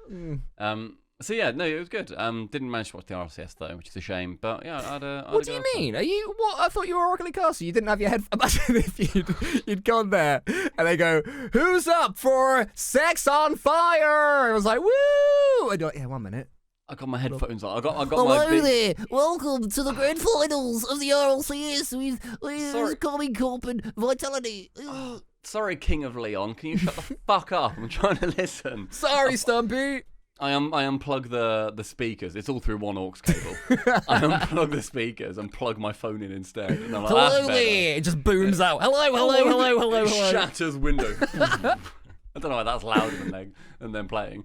So yeah, no, it was good. Didn't manage to watch the RLCS though, which is a shame. But yeah, What do you mean? Are you what? I thought you were Oracle Castle. You didn't have your head. Imagine if you'd gone there and they go, "Who's up for Sex on Fire?" It was like, "Woo!" And you're like, yeah, 1 minute. I got my headphones on. I got Hello my big... there. Welcome to the grand finals of the RLCS with Coming Cop and Vitality. Sorry, King of Leon. Can you shut the fuck up? I'm trying to listen. Sorry, Stumpy. I unplug the speakers. It's all through one aux cable. I unplug the speakers and plug my phone in instead. And I'm like, Hello there. It just booms out. Hello. Shatters window. I don't know why that's louder than them playing.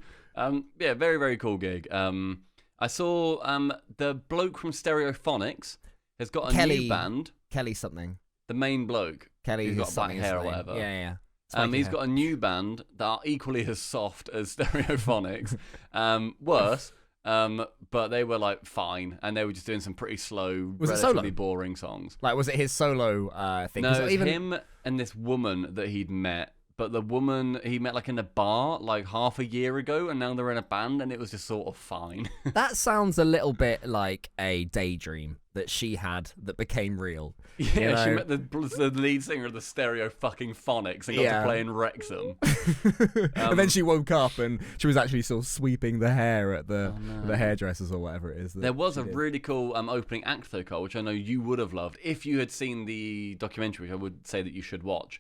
Yeah, very, very cool gig. I saw the bloke from Stereophonics has got a new band. Kelly something. The main bloke. Kelly who's got black hair or whatever. Yeah. He's got a new band that are equally as soft as Stereophonics. Worse. But they were like fine, and they were just doing some pretty slow, relatively boring songs. Like, was it his solo thing? No, it was him and this woman that he'd met. But the woman he met like in a bar like half a year ago, and now they're in a band, and it was just sort of fine. That sounds a little bit like a daydream that she had that became real. Yeah, you know? She met the lead singer of the Stereo fucking Phonics and got to play in Wrexham. And then she woke up and she was actually sort of sweeping the hair at the hairdressers or whatever it is. There was a really cool opening act though, Cole, which I know you would have loved if you had seen the documentary, which I would say that you should watch.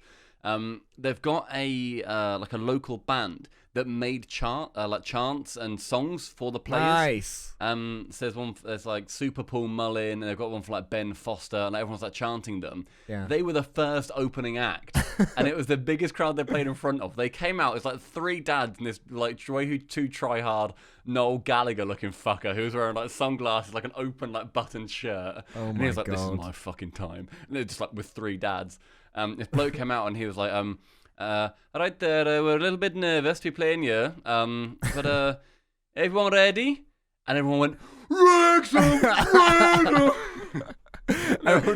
They've got a like a local band that made like chants and songs for the players. Nice. So there's like Super Paul Mullin, and they've got one for like Ben Foster, and everyone's like chanting them. Yeah. They were the first opening act, and it was the biggest crowd they played in front of. They came out, it's like 3 dads and this like way too try hard Noel Gallagher looking fucker who was wearing like sunglasses, like an open like buttoned shirt. Oh and he was like, "This is my fucking time." And they're just like with 3 dads. This bloke came out and he was like, right there, we're a little bit nervous to be playing here, but everyone ready? And everyone went, Wrexham!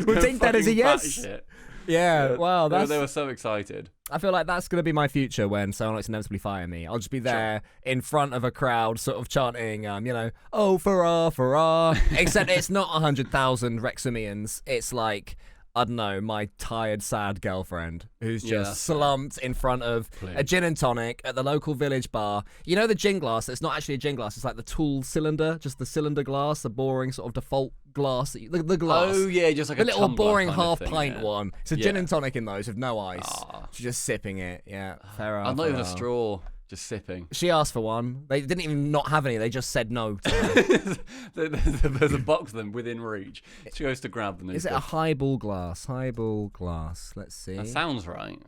We'll take that as a yes. Yeah, wow. They were so excited. I feel like that's going to be my future when someone likes to inevitably fire me. I'll just be there in front of a crowd sort of chanting, oh, for except it's not 100,000 Wrexhamians. It's like, I don't know, my tired, sad girlfriend who's just slumped in front of a gin and tonic at the local village bar. You know the gin glass? It's not actually a gin glass. It's like the tool cylinder, just the cylinder glass, the boring sort of default glass. The glass. Oh, yeah, just like the a little boring half-pint one. It's a gin and tonic in those with no ice. She's just sipping it. Yeah, fair enough. I'm not even a straw. Just sipping. She asked for one. They didn't even not have any. They just said no to her. There's a box of them within reach. She goes to grab them. Is it a highball glass? Highball glass. Let's see. That sounds right.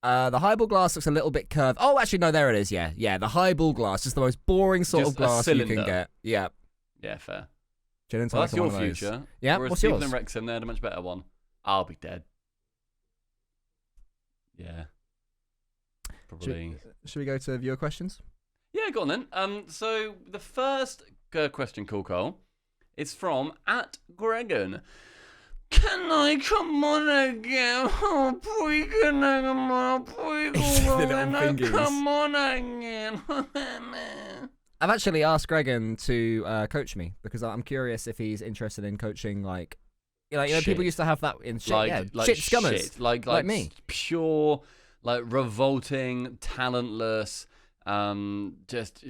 The highball glass looks a little bit curved. Oh, actually, no, there it is. Yeah, the highball glass. Just the most boring sort of glass you can get. Yeah. Yeah, fair. Gin and well, tonic. That's your future. Yeah, whereas what's yours? Stephen and Wrexham, they're a much better one. I'll be dead. Yeah. Probably. Should we go to viewer questions? Yeah, go on then. So the first question, Cole, is from @Gregan. Can I come on again? Oh, boy, can I come on? Come on again. I've actually asked Gregan to coach me because I'm curious if he's interested in coaching, like, you know, people used to have that in shit, shit scummers, shit. Like me, pure, like revolting, talentless, just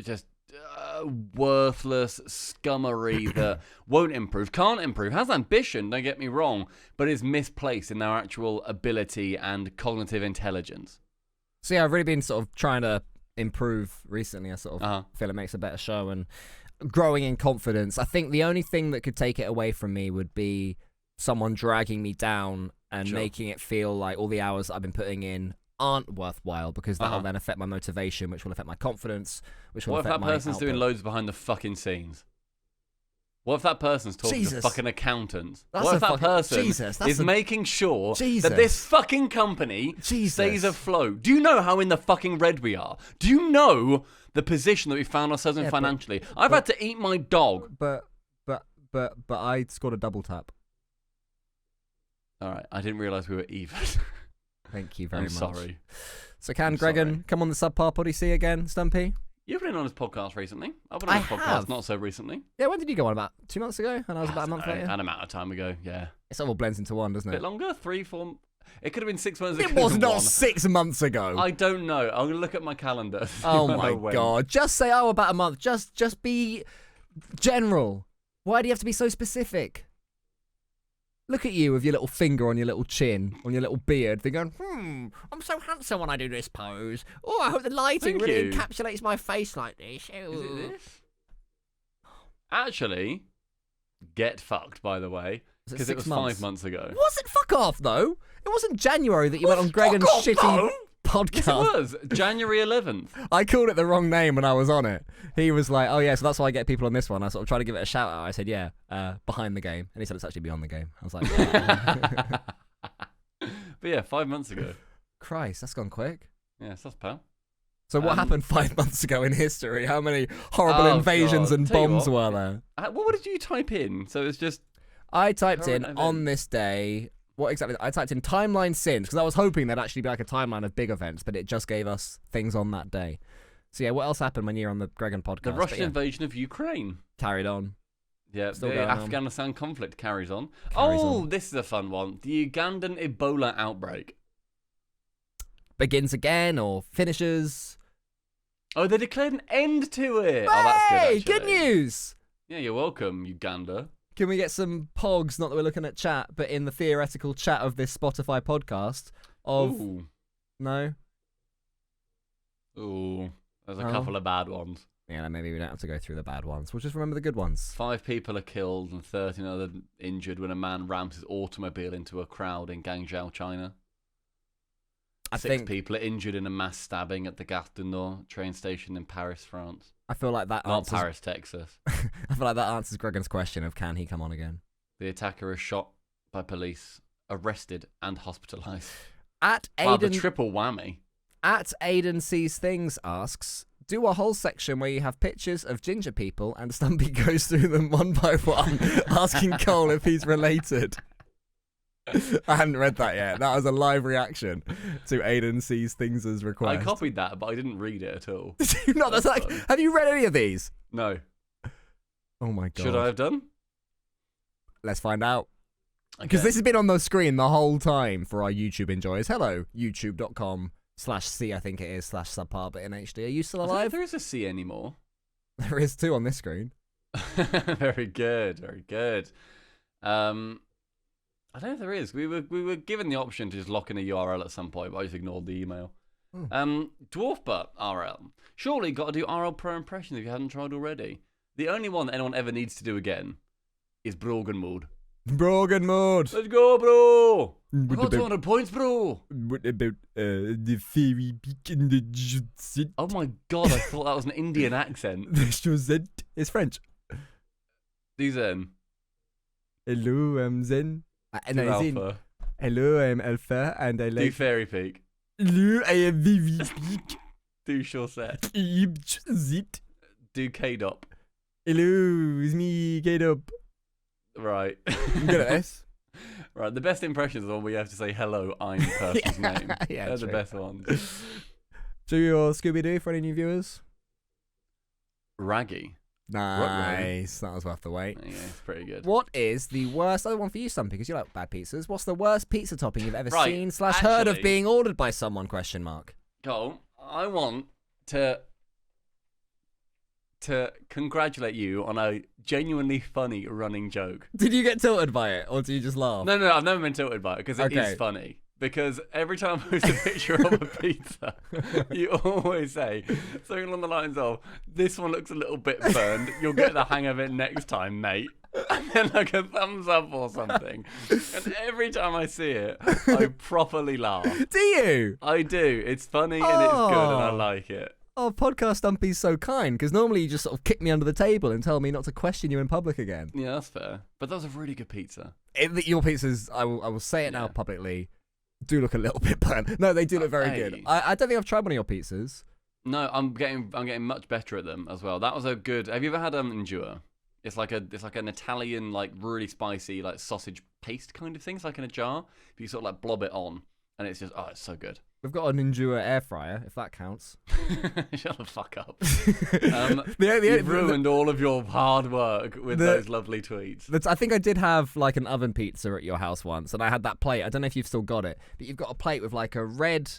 worthless scummery that won't improve, can't improve, has ambition, don't get me wrong, but is misplaced in their actual ability and cognitive intelligence. So yeah, I've really been sort of trying to improve recently. I sort of feel it makes a better show, and growing in confidence. I think the only thing that could take it away from me would be someone dragging me down and making it feel like all the hours that I've been putting in aren't worthwhile, because that'll then affect my motivation, which will affect my confidence, which will affect my What if that person's doing output. loads behind the fucking scenes? What if that person's talking to fucking accountants? What if that person is making sure that this fucking company stays afloat? Do you know how in the fucking red we are? Do you know the position that we found ourselves in financially? I've had to eat my dog. But I scored a double tap. All right, I didn't realise we were even. Thank you very much. I'm sorry. So can Gregan come on the SubPar Poddy C again, Stumpy? You've been on his podcast recently. I've been on his podcast not so recently. Yeah, when did you go on? About 2 months ago? And I was about a month later? An amount of time ago, yeah. It all blends into one, doesn't it? A bit longer? 3, 4... It could have been 6 months ago. It was not 6 months ago. I don't know. I'm going to look at my calendar. Oh my God. Just say, about a month. Just be general. Why do you have to be so specific? Look at you with your little finger on your little chin, on your little beard. They're going, I'm so handsome when I do this pose. Oh, I hope the lighting really encapsulates my face like this. Oh. Is it this? Actually, get fucked, by the way. Because it was 5 months ago. Was it? Fuck off, though. It wasn't January that you went on Gregan's shitty podcast. Yes, it was. January 11th. I called it the wrong name when I was on it. He was like, oh, yeah, so that's why I get people on this one. I sort of tried to give it a shout out. I said, yeah, behind the game. And he said it's actually beyond the game. I was like, yeah. But yeah, 5 months ago. Christ, that's gone quick. Yeah, sus pal. So what happened 5 months ago in history? How many horrible invasions and bombs were there? What did you type in? So it's just... I typed in, on this day... What exactly? I typed in timeline since, because I was hoping there'd actually be like a timeline of big events, but it just gave us things on that day. So yeah, what else happened when you were on the Gregan podcast? The Russian invasion of Ukraine. Carried on. Yeah, the Afghanistan conflict carries on. This is a fun one. The Ugandan Ebola outbreak. Begins again, or finishes. Oh, they declared an end to it. Hey, oh, that's good, actually. Good news. Yeah, you're welcome, Uganda. Can we get some pogs, not that we're looking at chat, but in the theoretical chat of this Spotify podcast of... Ooh. No? Ooh, there's a couple of bad ones. Yeah, maybe we don't have to go through the bad ones. We'll just remember the good ones. 5 people are killed and 13 others injured when a man rammed his automobile into a crowd in Guangzhou, China. 6 people are injured in a mass stabbing at the Gare du Nord train station in Paris, France. I feel like that answers... Not Paris, Texas. I feel like that answers Gregan's question of can he come on again. The attacker is shot by police, arrested and hospitalised. The triple whammy. At Aiden Sees Things asks, do a whole section where you have pictures of ginger people and Stumpy goes through them one by one, asking Cole if he's related. I hadn't read that yet. That was a live reaction to Aiden Sees Things as request. I copied that, but I didn't read it at all. Have you read any of these? No. Oh my God. Should I have done? Let's find out. Because this has been on the screen the whole time for our YouTube enjoyers. Hello, youtube.com/C, I think it is, /SubPar, but in HD. Are you still alive? I don't think there is a C anymore. There is 2 on this screen. Very good, very good. I don't know if there is. We were given the option to just lock in a URL at some point, but I just ignored the email. Dwarf Butt RL. Surely got to do RL Pro impressions if you hadn't tried already. The only one that anyone ever needs to do again is Brogan Mode. Brogan Mode. Let's go, bro. I got 200 points, bro. What about the fairy beak and the jutsit? Oh my God, I thought that was an Indian accent. It's French. Do Zen. Hello, I'm Zen. Alpha. Hello, I'm Alpha, and I like... Do Fairy Peak. Hello, I am Vivi Peak. Do Shawset. Zit. Do K-Dop. Hello, it's me, K-Dop. Right. I'm good at this. Right, the best impressions are the one where you have to say, hello, I'm the person's name. Yeah, they're the best ones. Do your Scooby-Doo for any new viewers? Raggy. Nice. That was worth the wait. Yeah, it's pretty good. What is the worst... Other one for you, Stumpy, because you like bad pizzas. What's the worst pizza topping you've ever seen / heard of being ordered by someone, ? Cole, I want to congratulate you on a genuinely funny running joke. Did you get tilted by it, or do you just laugh? No, I've never been tilted by it, because it is funny. because every time I post a picture of a pizza, you always say something along the lines of, "This one looks a little bit burned. You'll get the hang of it next time, mate." And then like a thumbs up or something. And every time I see it, I properly laugh. Do you? I do. It's funny and it's good and I like it. Oh, podcast Stumpy's so kind, because normally you just sort of kick me under the table and tell me not to question you in public again. Yeah, that's fair. But that was a really good pizza. Your pizzas, I will say it now publicly, do look a little bit burnt. No, they do look very good. I don't think I've tried one of your pizzas. No, I'm getting much better at them as well. That was a good. Have you ever had Endure? It's like an Italian, like really spicy, like sausage paste kind of thing. It's like in a jar. But you sort of like blob it on, and it's just it's so good. We've got an Endure air fryer, if that counts. Shut the fuck up. You've ruined all of your hard work with those lovely tweets. I think I did have like an oven pizza at your house once, and I had that plate. I don't know if you've still got it, but you've got a plate with like a red.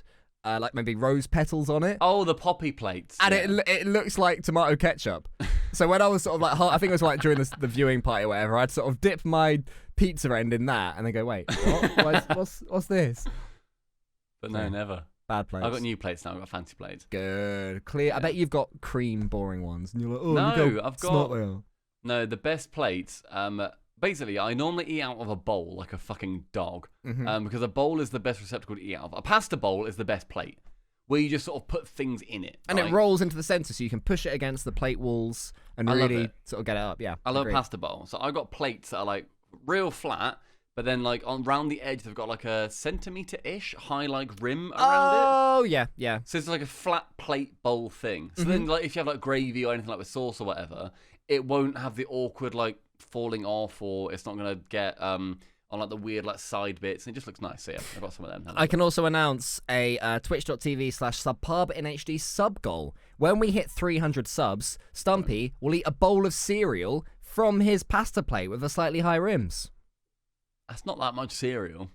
Like maybe rose petals on it. Oh, the poppy plates. And it looks like tomato ketchup. So when I was sort of like, I think it was like during the viewing party or whatever, I'd sort of dip my pizza end in that and then go, wait, what? what's this? But no, never. Bad plates. I've got new plates now. I've got fancy plates. Good. Clear. Yeah. I bet you've got cream boring ones. And you're like, oh, no, I've got... Smart they are. No, the best plates... Basically, I normally eat out of a bowl like a fucking dog, because a bowl is the best receptacle to eat out of. A pasta bowl is the best plate, where you just sort of put things in it. And it rolls into the center, so you can push it against the plate walls and really sort of get it up. Yeah, I love a pasta bowl. So I got plates that are like real flat, but then like around the edge, they've got like a centimeter-ish high like rim around it. Oh, yeah, yeah. So it's like a flat plate bowl thing. So then like if you have like gravy or anything like with sauce or whatever, it won't have the awkward like falling off, or it's not gonna get on like the weird like side bits, and it just looks nice. So yeah, I've got some of them. I can also announce a twitch.tv/SubPar in HD sub goal. When we hit 300 subs, Stumpy will eat a bowl of cereal from his pasta plate with the slightly high rims. That's not that much cereal.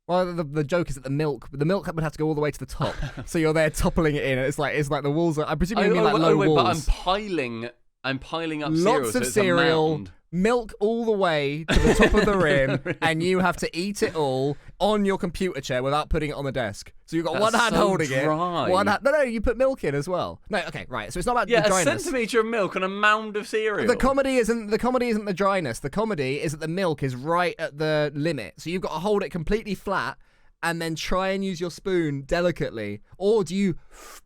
Well, the joke is that the milk would have to go all the way to the top, so you're there toppling it in. And it's like the walls are. I presume you mean like low walls. But I'm piling up lots of cereal, milk all the way to the top of the rim, and you have to eat it all on your computer chair without putting it on the desk. So you've got one hand holding it. One hand. No, you put milk in as well. No, okay, right. So it's not about the dryness. A centimetre of milk on a mound of cereal. The comedy isn't the dryness. The comedy is that the milk is right at the limit. So you've got to hold it completely flat and then try and use your spoon delicately. Or do you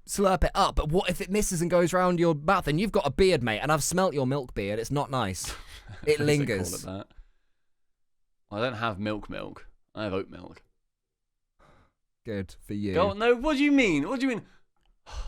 slurp it up? But what if it misses and goes round your mouth? And you've got a beard, mate, and I've smelt your milk beard. It's not nice. It lingers. Call it that. I don't have milk. I have oat milk. Good for you. No, what do you mean? What do you mean?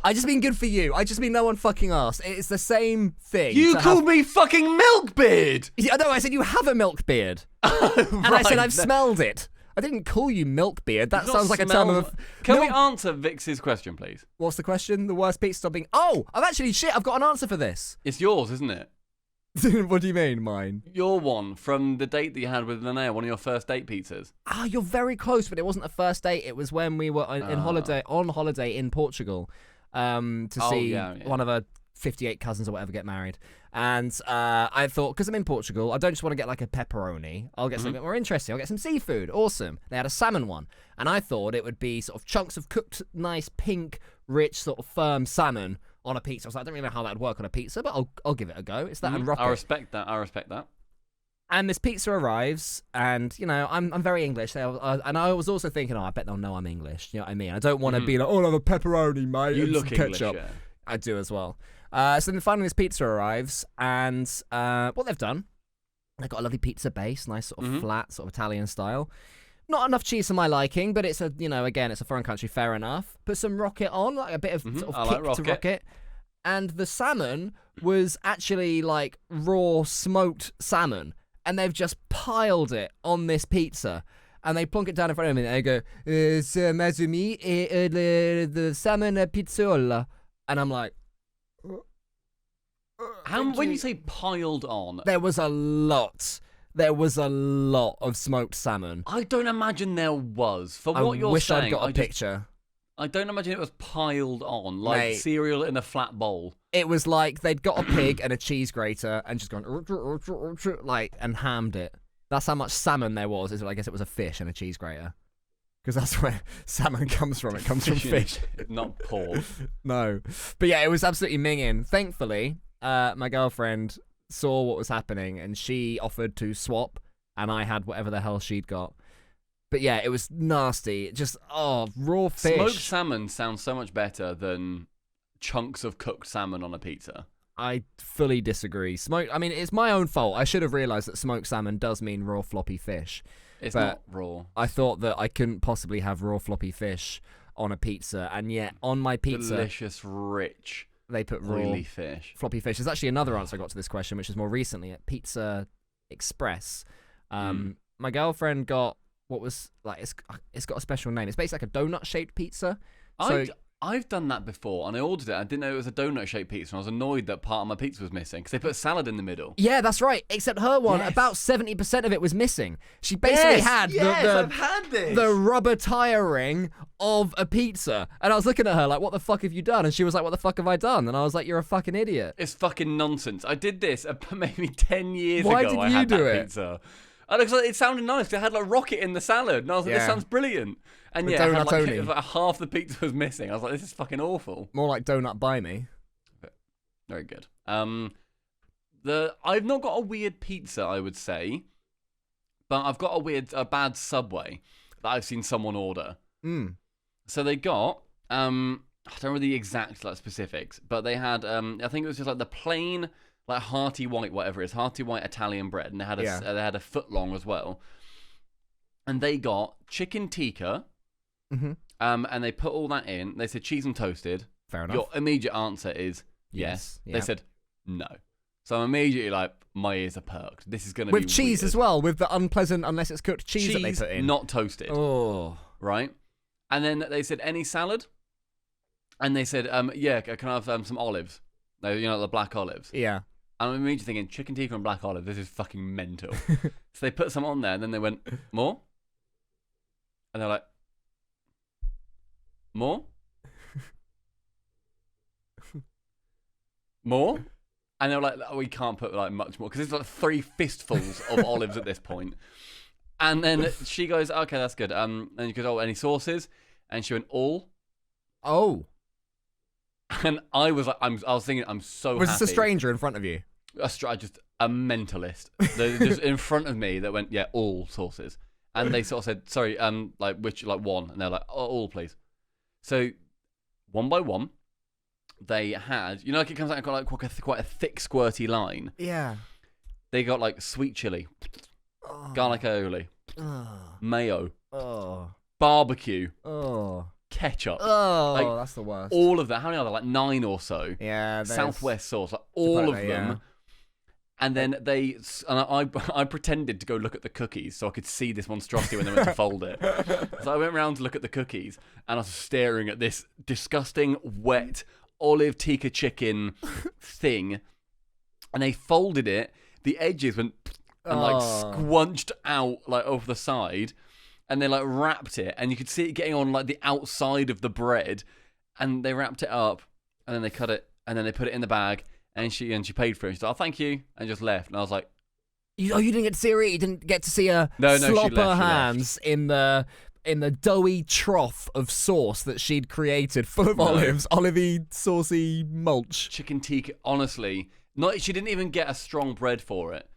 I just mean good for you. I just mean no one fucking asked. It's the same thing. You called me fucking milk beard! Yeah, no, I said you have a milk beard. And I said I've smelled it. I didn't call you milk beard. That sounds like a term of... Can we answer Vix's question, please? What's the question? The worst pizza topping? Oh, I've got an answer for this. It's yours, isn't it? What do you mean, mine? Your one from the date that you had with Linnea, one of your first date pizzas. Ah, you're very close, but it wasn't a first date. It was when we were on holiday in Portugal to see one of her 58 cousins or whatever get married. And I thought, because I'm in Portugal, I don't just want to get like a pepperoni. I'll get something a bit more interesting. I'll get some seafood. Awesome. They had a salmon one. And I thought it would be sort of chunks of cooked, nice, pink, rich, sort of firm salmon on a pizza. I was like, I don't really know how that would work on a pizza, but I'll give it a go. It's that and rocket. I respect that. And this pizza arrives, and, you know, I'm very English. And I was also thinking, I bet they'll know I'm English. You know what I mean? I don't want to be like, I'll have a pepperoni, mate. You and look some English, ketchup. yeah. I do as well. So then finally this pizza arrives, and what they've done, they've got a lovely pizza base, nice sort of flat, sort of Italian style. Not enough cheese for my liking, but it's again, it's a foreign country, fair enough. Put some rocket on, like a bit of sort of kick to rocket. And the salmon was actually like raw smoked salmon, and they've just piled it on this pizza. And they plonk it down in front of me, and they go, Mazumi, the salmon pizzola. And I'm like... When you say piled on... There was a lot of smoked salmon. I don't imagine there was. For what you're saying... I wish I'd got a picture. I don't imagine it was piled on, like cereal in a flat bowl. It was like they'd got a pig and a cheese grater and just gone, like, and hammed it. That's how much salmon there was. I guess it was a fish and a cheese grater. because that's where salmon comes from. It comes from fish. Not pork. No. But yeah, it was absolutely minging. Thankfully, my girlfriend saw what was happening and she offered to swap, and I had whatever the hell she'd got. But yeah, it was nasty. Just, raw fish. Smoked salmon sounds so much better than chunks of cooked salmon on a pizza. I fully disagree. I mean, it's my own fault. I should have realised that smoked salmon does mean raw floppy fish. It's not raw. I thought that I couldn't possibly have raw floppy fish on a pizza, and yet on my pizza... Delicious, rich, they put raw oily fish. Floppy fish. There's actually another answer I got to this question, which is more recently at Pizza Express. My girlfriend got what was like it's got a special name. It's basically like a donut-shaped pizza. So I've done that before, and I ordered it. I didn't know it was a donut-shaped pizza, and I was annoyed that part of my pizza was missing because they put salad in the middle. Yeah, that's right. Except her one, about 70% of it was missing. She basically had I've had this. the rubber tire ring of a pizza, and I was looking at her like, "What the fuck have you done?" And she was like, "What the fuck have I done?" And I was like, "You're a fucking idiot." It's fucking nonsense. I did this maybe 10 years Why ago. did I you had do that it? pizza. It sounded nice. It had like rocket in the salad, and I was like, "This sounds brilliant." And The yeah, it donut had, only. it was like half the pizza was missing. I was like, "This is fucking awful." More like donut by me. Very good. I've not got a weird pizza, I would say, but I've got a bad Subway that I've seen someone order. So they got I don't remember the exact specifics, but they had I think it was just like the plain like hearty white whatever it is, hearty white Italian bread, and they had a foot long as well, and they got chicken tikka, and they put all that in. They said cheese and toasted. Fair enough. Your immediate answer is yes. Yeah. They said no. So I'm immediately like, my ears are perked. This is going to be with cheese weird. as well, with the unpleasant, unless it's cooked cheese that they put in. Not toasted. Oh. Right? And then they said, any salad? And they said, yeah, can I have some olives? The black olives. Yeah. And I'm immediately thinking, chicken tikka and black olives, this is fucking mental. So they put some on there, and then they went, more? And they're like, more? More? And they were like, we can't put like much more, because it's like 3 fistfuls of olives at this point. And then she goes, okay, that's good. And she goes, oh, any sauces? And she went, all. Oh. And I was like, I was thinking, I'm so Was happy. this a stranger in front of you? Just a mentalist. They're just in front of me that went, yeah, all sauces. And they sort of said, sorry, like which, like one? And they're like, oh, all, please. So one by one, they had, like it comes out like quite a thick, squirty line. Yeah. They got like sweet chili, garlic aioli, mayo, barbecue, ketchup. Oh, that's the worst. All of that. How many are there? Like 9 or so. Yeah. Southwest sauce, like all of them. Yeah. And then I pretended to go look at the cookies so I could see this monstrosity when they went to fold it. So I went around to look at the cookies, and I was staring at this disgusting, wet, olive tikka chicken thing. And they folded it. The edges went and like squunched out like over the side. And they like wrapped it, and you could see it getting on like the outside of the bread. And they wrapped it up, and then they cut it, and then they put it in the bag. And she paid for it. She said, oh, thank you, and just left. And I was like, you didn't get to see her eat? You didn't get to see her No, slop she left, her she hands in the doughy trough of sauce that she'd created, full of olives, olivey, saucy mulch. Chicken tikka, honestly, she didn't even get a strong bread for it.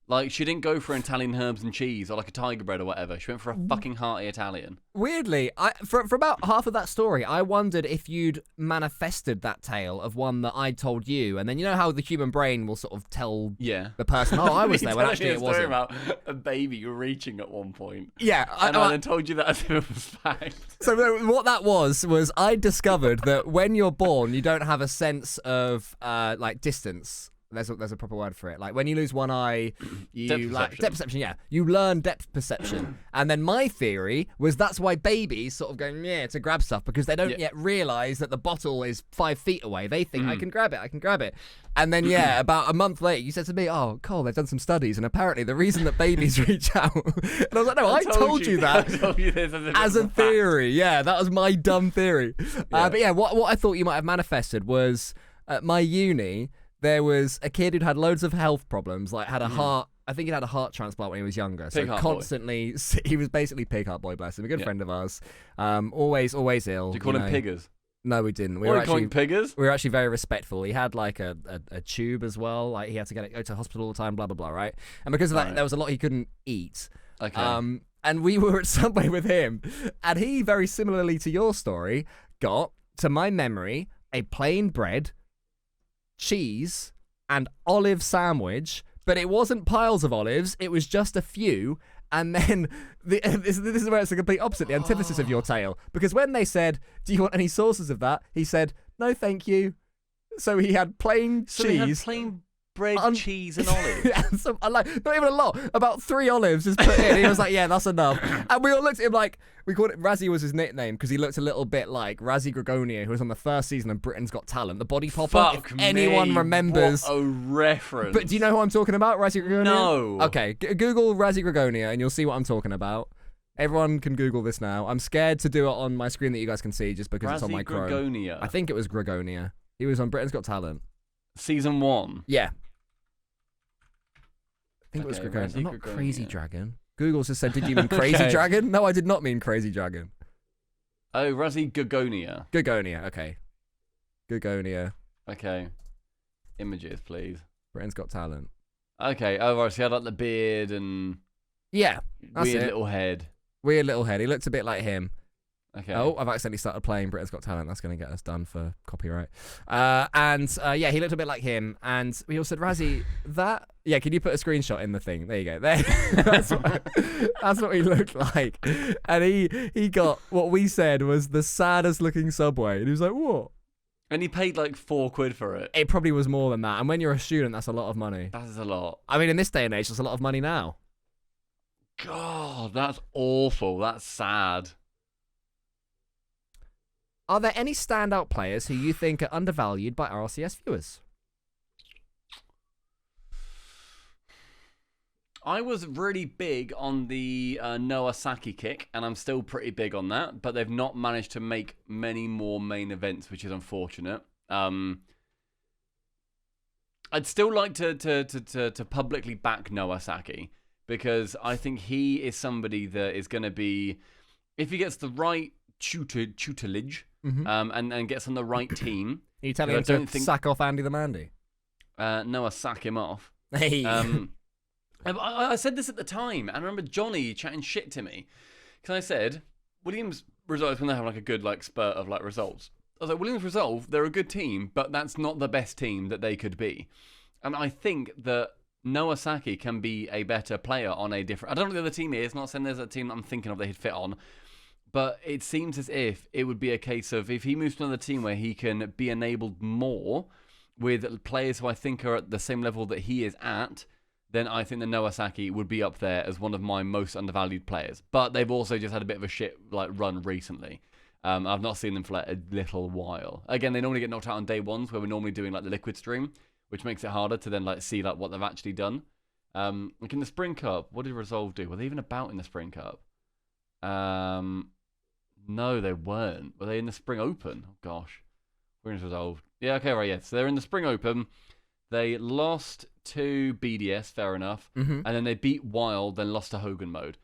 Like, she didn't go for Italian herbs and cheese or like a tiger bread or whatever. She went for a fucking hearty Italian. Weirdly, for about half of that story, I wondered if you'd manifested that tale of one that I told you, and then you know how the human brain will sort of tell the person, oh, I was there, when actually it wasn't. About a baby reaching at one point. Yeah. I then told you that as if it was fact. So what that was I discovered that when you're born, you don't have a sense of like distance. There's a proper word for it. Like when you lose one eye, depth perception. Yeah, you learn depth perception. And then my theory was that's why babies sort of go to grab stuff, because they don't yet realise that the bottle is 5 feet away. They think I can grab it. And then about a month later, you said to me, "Oh, Cole, they've done some studies, and apparently the reason that babies reach out." And I was like, "No, I told you that I told you this as a theory." Yeah, that was my dumb theory. But what I thought you might have manifested was at my uni. There was a kid who'd had loads of health problems, like had a I think he had a heart transplant when he was younger. So Pig Heart constantly, he was basically Pig Heart Boy, bless him. A good friend of ours. Always ill. Do you call him Piggers? No, we didn't. We What were are you calling Piggers? We were actually very respectful. He had like a tube as well. Like he had to go to hospital all the time, blah, blah, blah, right? And because of that, there was a lot he couldn't eat. Okay. And we were at Subway with him. And he, very similarly to your story, got, to my memory, a plain bread, cheese, and olive sandwich. But it wasn't piles of olives. It was just a few. And then this is where it's the complete opposite, the antithesis of your tale. Because when they said, do you want any sauces of that? He said, no, thank you. So he had plain cheese. He had plain bread, cheese, and olives. Yeah, not even a lot. About 3 olives is put in. He was like, yeah, that's enough. And we all looked at him like, we called it, Razzie was his nickname because he looked a little bit like Razzie Gregonia, who was on the first season of Britain's Got Talent, the body popper. Fuck if anyone remembers. What a reference. But do you know who I'm talking about, Razzie Gregonia? No. Okay, Google Razzie Gregonia and you'll see what I'm talking about. Everyone can Google this now. I'm scared to do it on my screen that you guys can see just because it's on my Chrome. Gregonia. I think it was Gregonia. He was on Britain's Got Talent. Season 1. Yeah. I think it was Gregonia. I'm not Crazy Dragon. Google's just said, did you mean Crazy Dragon? No, I did not mean Crazy Dragon. Oh, Razzie Gregonia. Gregonia, okay. Gregonia. Okay. Images, please. Britain's Got Talent. Okay, oh, right, so he had like the beard and Yeah, that's weird it. little head. Weird little head. He looked a bit like him. Okay. Oh, I've accidentally started playing Britain's Got Talent. That's going to get us done for copyright. Yeah, he looked a bit like him. And we all said, Razzie, that... Yeah, can you put a screenshot in the thing? There you go. There. that's what he looked like. And he got what we said was the saddest looking Subway. And he was like, what? And he paid like £4 for it. It probably was more than that. And when you're a student, that's a lot of money. That is a lot. I mean, in this day and age, that's a lot of money now. God, that's awful. That's sad. Are there any standout players who you think are undervalued by RLCS viewers? I was really big on the Noah Saki kick, and I'm still pretty big on that, but they've not managed to make many more main events, which is unfortunate. I'd still like to publicly back Noah Saki, because I think he is somebody that is going to be, if he gets the right tutelage, and gets on the right team. Are you telling him to sack off Andy the Mandy? Noah, sack him off. Hey. I said this at the time, and I remember Johnny chatting shit to me because I said Williams results when they have like a good like spurt of like results. I was like, Williams Resolve, they're a good team, but that's not the best team that they could be. And I think that Noah Saki can be a better player on a different... I don't know what the other team is. Not saying there's a team that I'm thinking of that he'd fit on. But it seems as if it would be a case of if he moves to another team where he can be enabled more with players who I think are at the same level that he is at, then I think that Noah Saki would be up there as one of my most undervalued players. But they've also just had a bit of a shit like run recently. I've not seen them for like a little while. Again, they normally get knocked out on day ones where we're normally doing like the liquid stream, which makes it harder to then like see like what they've actually done. Like in the Spring Cup, what did Resolve do? Were they even about in the Spring Cup? No, they weren't. Were they in the Spring Open? Oh gosh, we're in Resolve. Yeah, okay, right, yeah. So they're in the Spring Open. They lost to BDS, fair enough, and then they beat Wild, then lost to Hogan Mode.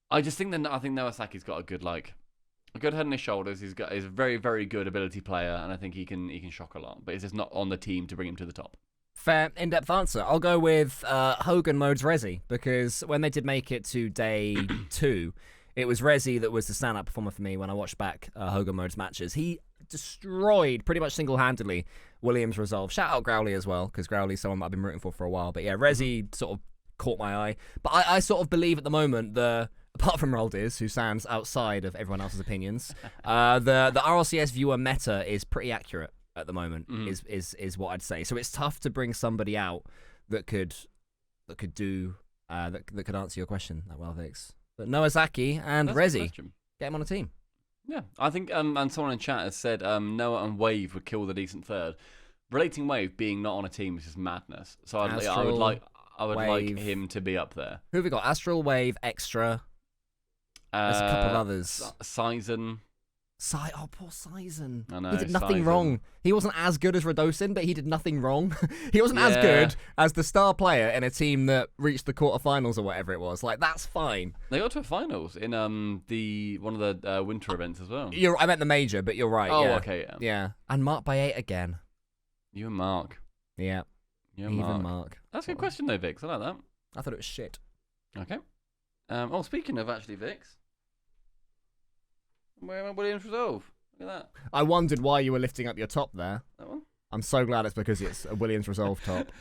I just think that I think Noah Saki's got a good head on his shoulders. He's a very, very good ability player, and I think he can shock a lot. But he's just not on the team to bring him to the top. Fair, in-depth answer. I'll go with Hogan Mode's Rezi, because when they did make it to day 2, it was Rezi that was the stand-up performer for me when I watched back Hogan Mode's matches. He destroyed pretty much single-handedly Williams Resolve. Shout out Growly as well, because Growly's someone that I've been rooting for a while. But yeah, Rezi sort of caught my eye. But I sort of believe at the moment apart from RollDizz's, who stands outside of everyone else's opinions, the RLCS viewer meta is pretty accurate at the moment. Is what I'd say. So it's tough to bring somebody out that could answer your question that well, Vix. But Noah Saki and Rezi, get him on a team. Yeah, I think and someone in chat has said Noah and Wave would kill the decent third. Relating Wave being not on a team is just madness. So I would like him to be up there. Who have we got? Astral, Wave, Extra. There's a couple of others. Sizen. Oh, poor Sizen. I know, He did nothing Sizen. wrong. He wasn't as good as Radosin, but he did nothing wrong. He wasn't as Yeah. good as the star player in a team that reached the quarterfinals or whatever it was. Like, that's fine. They got to a finals in one of the winter events as well. I meant the major, but you're right. Oh, yeah. okay, yeah. Yeah. And Mark by 8 again. You and Mark. Yeah. You and Even Mark. Mark. That's a good question though, Vix. I like that. I thought it was shit. Okay. Speaking of actually Vix, where Williams Resolve? Look at that. I wondered why you were lifting up your top there. That one. I'm so glad it's because it's a Williams Resolve top.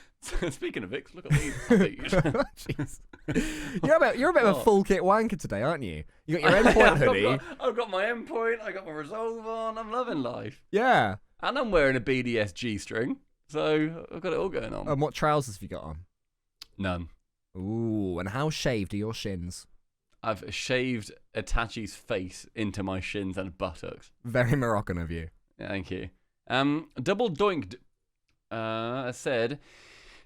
Speaking of Vix, look at these. Jeez. You're a bit of a full kit wanker today, aren't you? You got your endpoint hoodie. I've got my endpoint. I got my Resolve on. I'm loving life. Yeah. And I'm wearing a BDS G-string, so I've got it all going on. And what trousers have you got on? None. Ooh, and how shaved are your shins? I've shaved Itachi's face into my shins and buttocks. Very Moroccan of you. Yeah, thank you. Double Doinked said,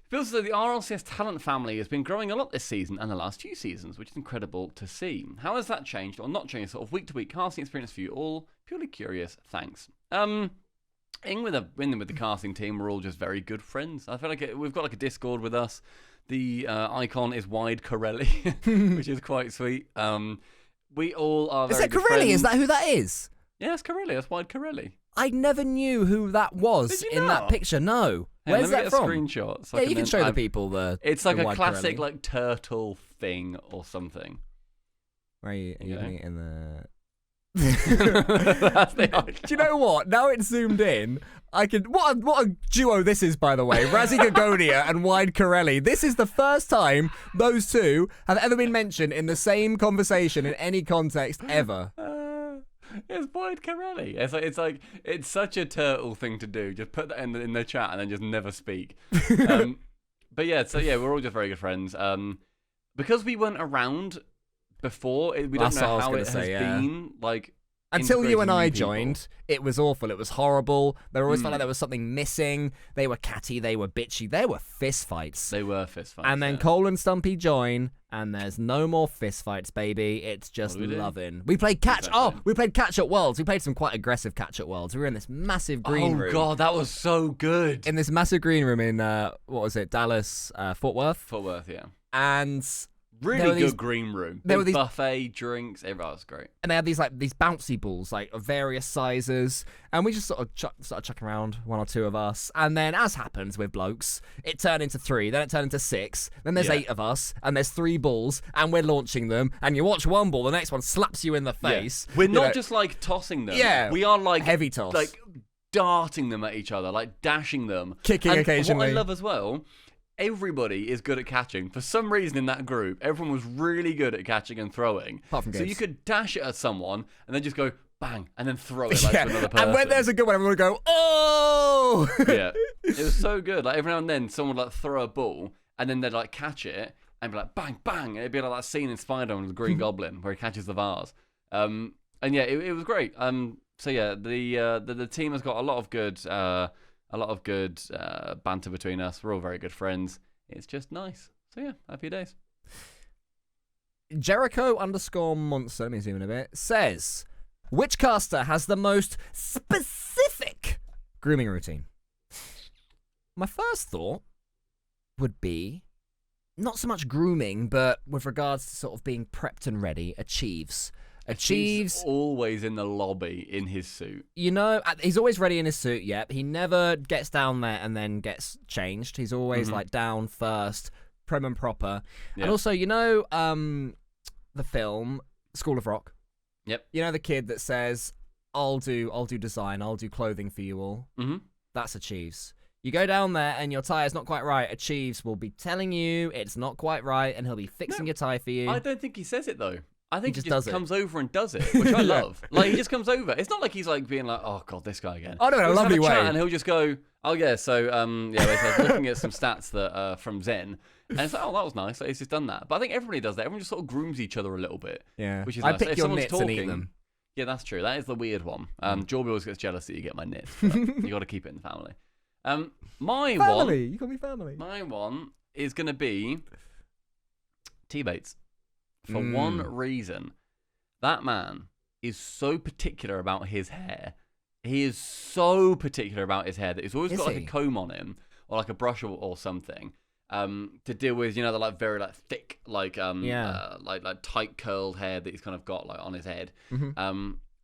feels as though the RLCS talent family has been growing a lot this season and the last few seasons, which is incredible to see. How has that changed or not changed sort of week-to-week casting experience for you all? Purely curious. Thanks. In with the casting team, we're all just very good friends. I feel like we've got like a Discord with us. The icon is Wide Corelli, which is quite sweet. We all are very Is that good Corelli? friends. Is that who that is? Yeah, it's Corelli. That's Wide Corelli. I never knew who that was Did you in that not? picture. No. Hey, Where's let me that get from? a screenshot. So Yeah, I you can then- show the people the. It's like the a Wide classic Corelli. like turtle thing or something. Where are you Yeah. getting it in the? That's the Do you know what? Now it's zoomed in. I can. What a duo this is, by the way. Razzie Gagonia and Wide Corelli. This is the first time those two have ever been mentioned in the same conversation in any context ever. It's Wide Corelli. It's such a turtle thing to do. Just put that in the chat and then just never speak. But yeah, we're all just very good friends. Because we weren't around before, we don't That's what I know was how gonna it has say, yeah. been. Like Until you and integrating I new people. joined, it was awful. It was horrible. There always felt like there was something missing. They were catty. They were bitchy. They were fist fights. They were fist fights. And then yeah. Cole and Stumpy join, and there's no more fist fights, baby. It's just What do we do? loving. We played catch. Exactly. Oh, we played catch at Worlds. We played some quite aggressive catch at Worlds. We were in this massive green room. Oh god, that was so good. In this massive green room in what was it, Dallas, Fort Worth, Fort Worth, yeah. and there Really were good these- green room. there Big were these- buffet, drinks, everything was great. and they had these bouncy balls like of various sizes, and we just sort of started chucking around, one or two of us, and then as happens with blokes, it turned into 3, then it turned into 6, then there's Yeah. 8 of us, and there's 3 balls, and we're launching them, and you watch one ball, the next one slaps you in the face. We're You not know, just like tossing them. Yeah. We are like heavy toss, like darting them at each other, like dashing them. kicking And occasionally. what I love as well, everybody is good at catching. For some reason in that group, everyone was really good at catching and throwing. Apart from So Gibbs. you could dash it at someone and then just go bang and then throw it like to another person. and when there's a good one, everyone would go, oh! Yeah. It was so good. Like every now and then someone would like throw a ball and then they'd like catch it and be like bang, bang. And it'd be like that scene in Spider-Man with the Green Goblin where he catches the vase. And yeah, it was great. So yeah, the team has got a lot of good banter between us. We're all very good friends. It's just nice. So yeah, happy days. Jericho_monster, let me zoom in a bit, says, which caster has the most specific grooming routine? My first thought would be not so much grooming, but with regards to sort of being prepped and ready, Achieves. He's always in the lobby in his suit. You know, he's always ready in his suit, yep. He never gets down there and then gets changed. He's always like down first, prim and proper. Yeah. And also, you know, the film School of Rock? Yep. You know the kid that says, I'll do design, I'll do clothing for you all? Mm-hmm. That's Achieves. You go down there and your tie's not quite right, Achieves will be telling you it's not quite right and he'll be fixing your tie for you. I don't think he says it though. I think he just just does it. comes over and does it, which I love. Like he just comes over. It's not like he's like being like, "Oh God, this guy again." Oh, no, in a He'll just have lovely chat way. and he'll just go, "Oh yeah, so yeah, we're looking at some stats that from Zen." And it's like, "Oh, that was nice. Like, he's just done that." But I think everybody does that. Everyone just sort of grooms each other a little bit. Yeah. Which is I nice. pick If your someone's nits and eat talking- them. Yeah, that's true. That is the weird one. Jorby always gets jealous that you get my nits. But you got to keep it in the family. My Family. You call me family. one is going to be T-Bates. For one reason. That man is so particular about his hair. He is so particular about his hair that he's always got like a comb on him or like a brush or something to deal with, the like very like thick like like tight curled hair that he's kind of got like on his head.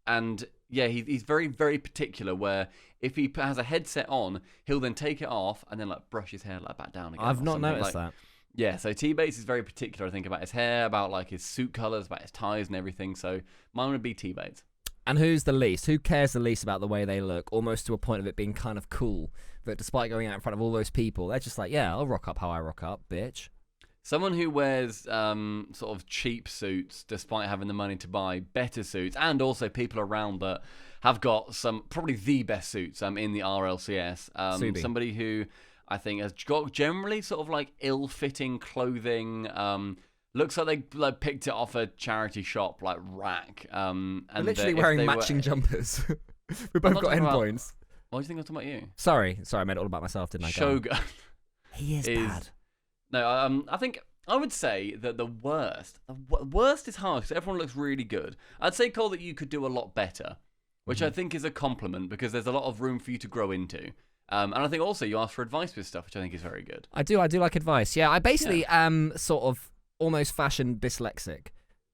And yeah, he's very, very particular where if he has a headset on, he'll then take it off and then like brush his hair like back down again. I've not noticed that. Yeah, so T-Bates is very particular, I think, about his hair, about like his suit colours, about his ties and everything. So mine would be T-Bates. And who's the least? Who cares the least about the way they look? Almost to a point of it being kind of cool. That despite going out in front of all those people, they're just like, yeah, I'll rock up how I rock up, bitch. Someone who wears sort of cheap suits despite having the money to buy better suits, and also people around that have got probably the best suits in the RLCS. Somebody who I think has got generally sort of like ill-fitting clothing. Looks like they like picked it off a charity shop like rack. And they're literally wearing matching jumpers. We both got endpoints. Why do you think I'm talking about you? Sorry, I made it all about myself, didn't I? Shogun. He is bad. No, I think I would say that the worst is hard because everyone looks really good. I'd say, Cole, that you could do a lot better, which I think is a compliment because there's a lot of room for you to grow into. And I think also you ask for advice with stuff, which I think is very good. I do like advice. Yeah, I basically am sort of almost fashion dyslexic.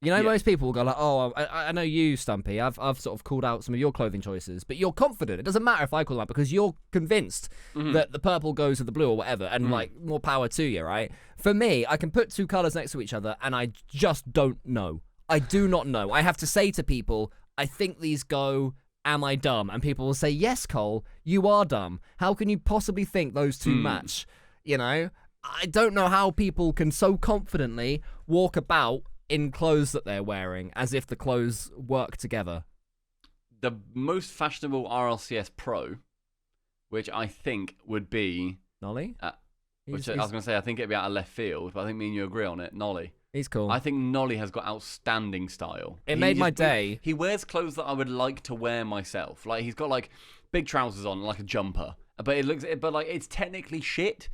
Most people will go like, oh, I know you, Stumpy. I've sort of called out some of your clothing choices, but you're confident. It doesn't matter if I call them out because you're convinced that the purple goes with the blue or whatever, and like more power to you, right? For me, I can put two colours next to each other, and I just don't know. I do not know. I have to say to people, I think these go. Am I dumb? And people will say, yes, Cole, you are dumb. How can you possibly think those two match? I don't know how people can so confidently walk about in clothes that they're wearing as if the clothes work together. The most fashionable RLCS Pro, which I think would be Nolly. I was going to say I think it'd be out of left field, but I think me and you agree on it. Nolly. He's cool. I think Nolly has got outstanding style. It made my day. He wears clothes that I would like to wear myself. Like he's got like big trousers on, like a jumper. But it's technically shit.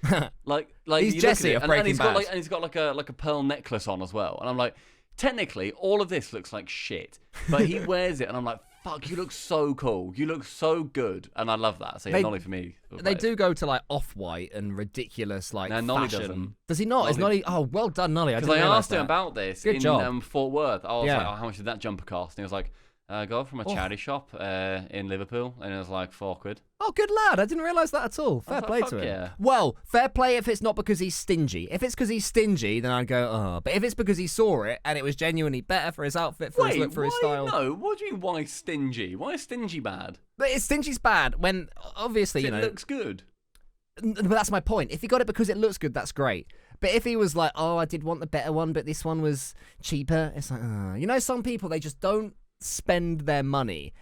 like he's Jesse of Breaking Bad. And he's got like a pearl necklace on as well. And I'm like, technically, all of this looks like shit. But he wears it, and I'm like, fuck, you look so cool. You look so good, and I love that. So Nolly for me. They do go to like off-white and ridiculous like fashion. Nolly doesn't. Does he not? Is Nolly? Oh, well done, Nolly. Because I asked him about this in Fort Worth. I was like, Yeah. how much did that jumper cost? And he was like, got from a charity shop in Liverpool, and it was like £4. Oh, good lad. I didn't realise that at all. Fair play to him. Yeah. Well, fair play if it's not because he's stingy. If it's because he's stingy, then I'd go, oh. But if it's because he saw it and it was genuinely better for his outfit, for his look, for his style. No, what do you mean, why stingy? Why is stingy bad? But stingy's bad when, obviously, it looks good. But that's my point. If he got it because it looks good, that's great. But if he was like, oh, I did want the better one, but this one was cheaper, it's like, some people, they just don't spend their money.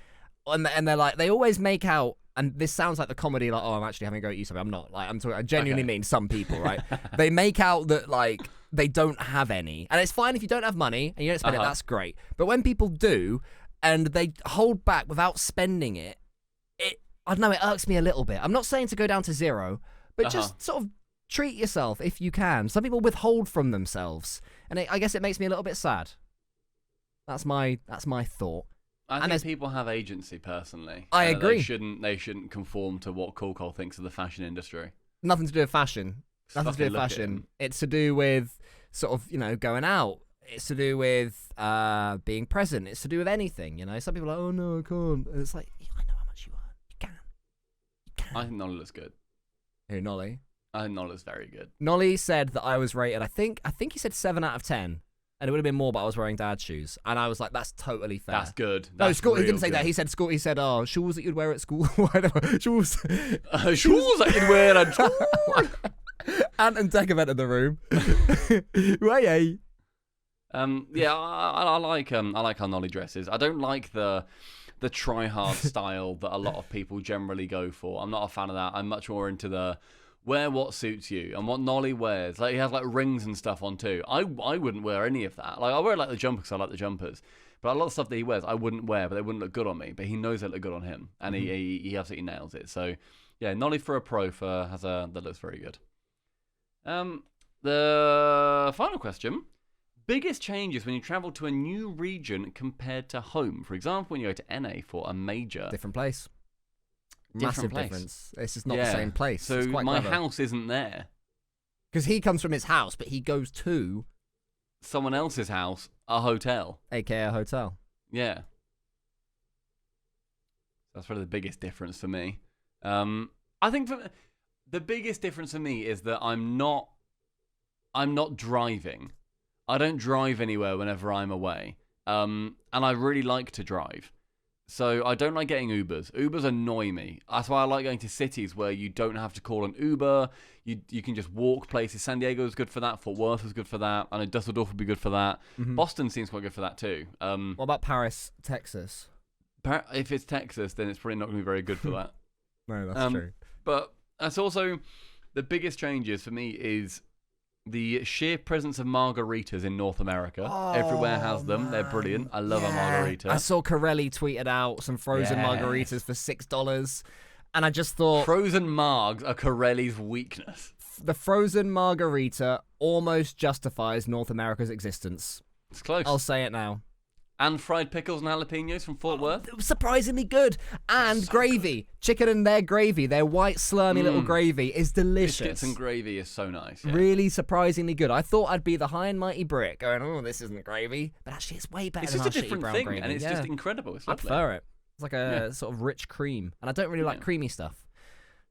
And they're like, they always make out, and this sounds like the comedy, like, oh, I'm actually having a go at you, something. I'm not. Like, I'm talking, I genuinely mean some people, right? They make out that, like, they don't have any. And it's fine if you don't have money and you don't spend it, that's great. But when people do, and they hold back without spending it, I don't know, it irks me a little bit. I'm not saying to go down to zero, but just sort of treat yourself if you can. Some people withhold from themselves, and I guess it makes me a little bit sad. That's my thought. I think people have agency, personally. I agree. They shouldn't conform to what Cole thinks of the fashion industry. Nothing to do with fashion. Nothing to do with fashion. It's to do with sort of, going out. It's to do with being present. It's to do with anything, Some people are like, oh, no, I can't. And it's like, I know how much you earn. You can. I think Nolly looks good. Who, Nolly? I think Nolly's very good. Nolly said that I was rated, I think he said 7 out of 10. And it would have been more, but I was wearing dad shoes. And I was like, that's totally fair. That's good. No, school. He didn't say that. He said school. He said, oh, shoes that you'd wear at school. Whatever. Shoes. Shoes that you'd wear at school. Ant and Tech have entered the room. Way. Yeah, I like how Nolly dresses. I don't like the try-hard style that a lot of people generally go for. I'm not a fan of that. I'm much more into the wear what suits you, and what Nolly wears. Like, he has like rings and stuff on too. I wouldn't wear any of that. Like, I wear like the jumper because I like the jumpers, but a lot of stuff that he wears I wouldn't wear, but they wouldn't look good on me. But he knows they look good on him, and he absolutely nails it. So yeah, Nolly for a pro that looks very good. The final question: Biggest changes when you travel to a new region compared to home. For example, when you go to NA for a major... Different place. Different Massive place. difference. This is not the same place. So it's quite my clever. house isn't there. Because he comes from his house, but he goes to... Someone else's house, a hotel. AKA a hotel. Yeah. That's probably the biggest difference for me. I think the biggest difference for me is that I'm not driving. I don't drive anywhere whenever I'm away. And I really like to drive. So I don't like getting Ubers. Ubers annoy me. That's why I like going to cities where you don't have to call an Uber. You can just walk places. San Diego is good for that. Fort Worth is good for that. I know Dusseldorf would be good for that. Mm-hmm. Boston seems quite good for that too. What about Paris, Texas? If it's Texas, then it's probably not going to be very good for that. No, that's true. But that's also the biggest changes for me is the sheer presence of margaritas in North America. Everywhere has them. They're brilliant. I love a margarita. I saw Corelli tweeted out some frozen margaritas for $6. And I just thought... Frozen margs are Corelli's weakness. The frozen margarita almost justifies North America's existence. It's close. I'll say it now. And fried pickles and jalapenos from Fort Worth. It was surprisingly good. And so gravy. Good. Chicken and their gravy, their white slurmy little gravy is delicious. Biscuits and gravy is so nice. Yeah. Really surprisingly good. I thought I'd be the high and mighty Brit going, oh, this isn't gravy. But actually it's way better it's than just our a different brown thing, gravy. and it's just incredible. It's lovely. I prefer it. It's like a sort of rich cream. And I don't really like creamy stuff.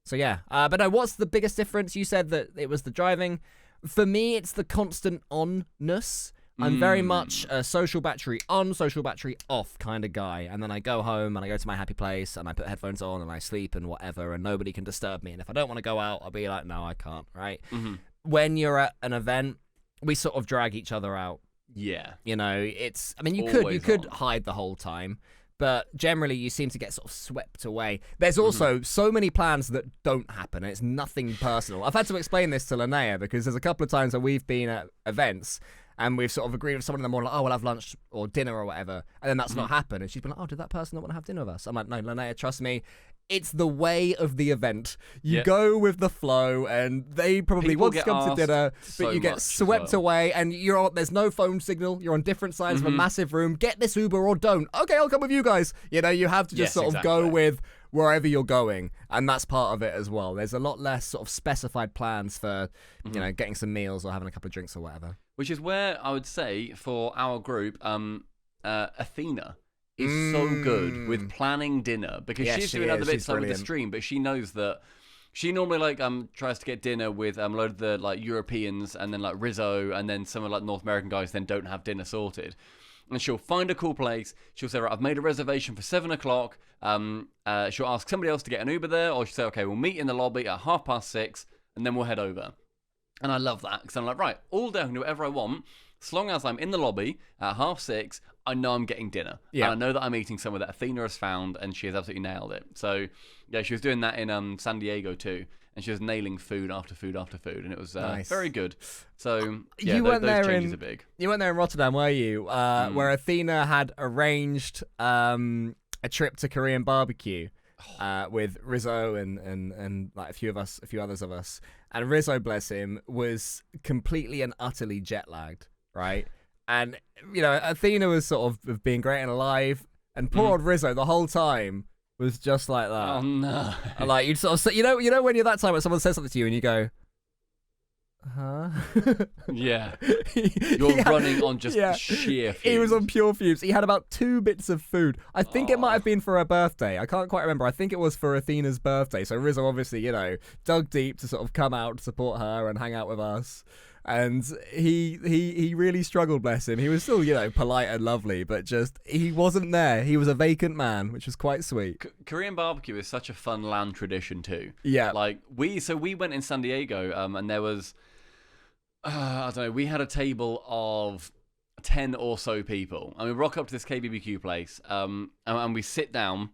So yeah. But no, what's the biggest difference? You said that it was the driving. For me, it's the constant on-ness. I'm very much a social battery on, social battery off kind of guy. And then I go home and I go to my happy place and I put headphones on and I sleep and whatever and nobody can disturb me. And if I don't want to go out, I'll be like, no, I can't, right? Mm-hmm. When you're at an event, we sort of drag each other out. Yeah. You know, it's, I mean, you could hide the whole time. But generally, you seem to get sort of swept away. There's also so many plans that don't happen. And it's nothing personal. I've had to explain this to Linnea because there's a couple of times that we've been at events and we've sort of agreed with someone in the morning, like, oh, we'll have lunch or dinner or whatever. And then that's not happened. And she's been like, oh, did that person not want to have dinner with us? I'm like, no, Linnea, trust me. It's the way of the event. You go with the flow, and they probably want to come to dinner, but you get swept away, and there's no phone signal. You're on different sides of a massive room. Get this Uber or don't. Okay, I'll come with you guys. You know, you have to just sort of go with wherever you're going, and that's part of it as well. There's a lot less sort of specified plans for, you know, getting some meals or having a couple of drinks or whatever. Which is where I would say for our group, Athena is so good with planning dinner because she's doing other bits like with the stream, but she knows that she normally tries to get dinner with a load of the like Europeans and then like Rizzo and then some of like North American guys then don't have dinner sorted. And she'll find a cool place. She'll say, right, I've made a reservation for 7 o'clock. She'll ask somebody else to get an Uber there, or she'll say, okay, we'll meet in the lobby at 6:30 and then we'll head over. And I love that because I'm like, right, all day I can do whatever I want. As long as I'm in the lobby at 6:30, I know I'm getting dinner. Yeah. And I know that I'm eating somewhere that Athena has found, and she has absolutely nailed it. So, yeah, she was doing that in San Diego too. And she was nailing food after food after food, and it was very good. So, yeah, those changes are big. You weren't there in Rotterdam, were you? Where Athena had arranged a trip to Korean barbecue with Rizzo and like a few others of us. And Rizzo, bless him, was completely and utterly jet lagged, right? And, you know, Athena was sort of being great and alive, and poor old Rizzo the whole time was just like that. Oh no! And like you'd sort of, you know when you're that time when someone says something to you and you go, huh? Yeah. You're running on just sheer fumes. He was on pure fumes. He had about 2 bits of food. I think it might have been for her birthday. I can't quite remember. I think it was for Athena's birthday. So Rizzo obviously, you know, dug deep to sort of come out to support her and hang out with us. And he really struggled, bless him. He was still, you know, polite and lovely, but just, he wasn't there. He was a vacant man, which was quite sweet. Korean barbecue is such a fun land tradition too. Yeah. Like, we went in San Diego, and there was, I don't know, we had a table of 10 or so people. And we rock up to this KBBQ place, and we sit down.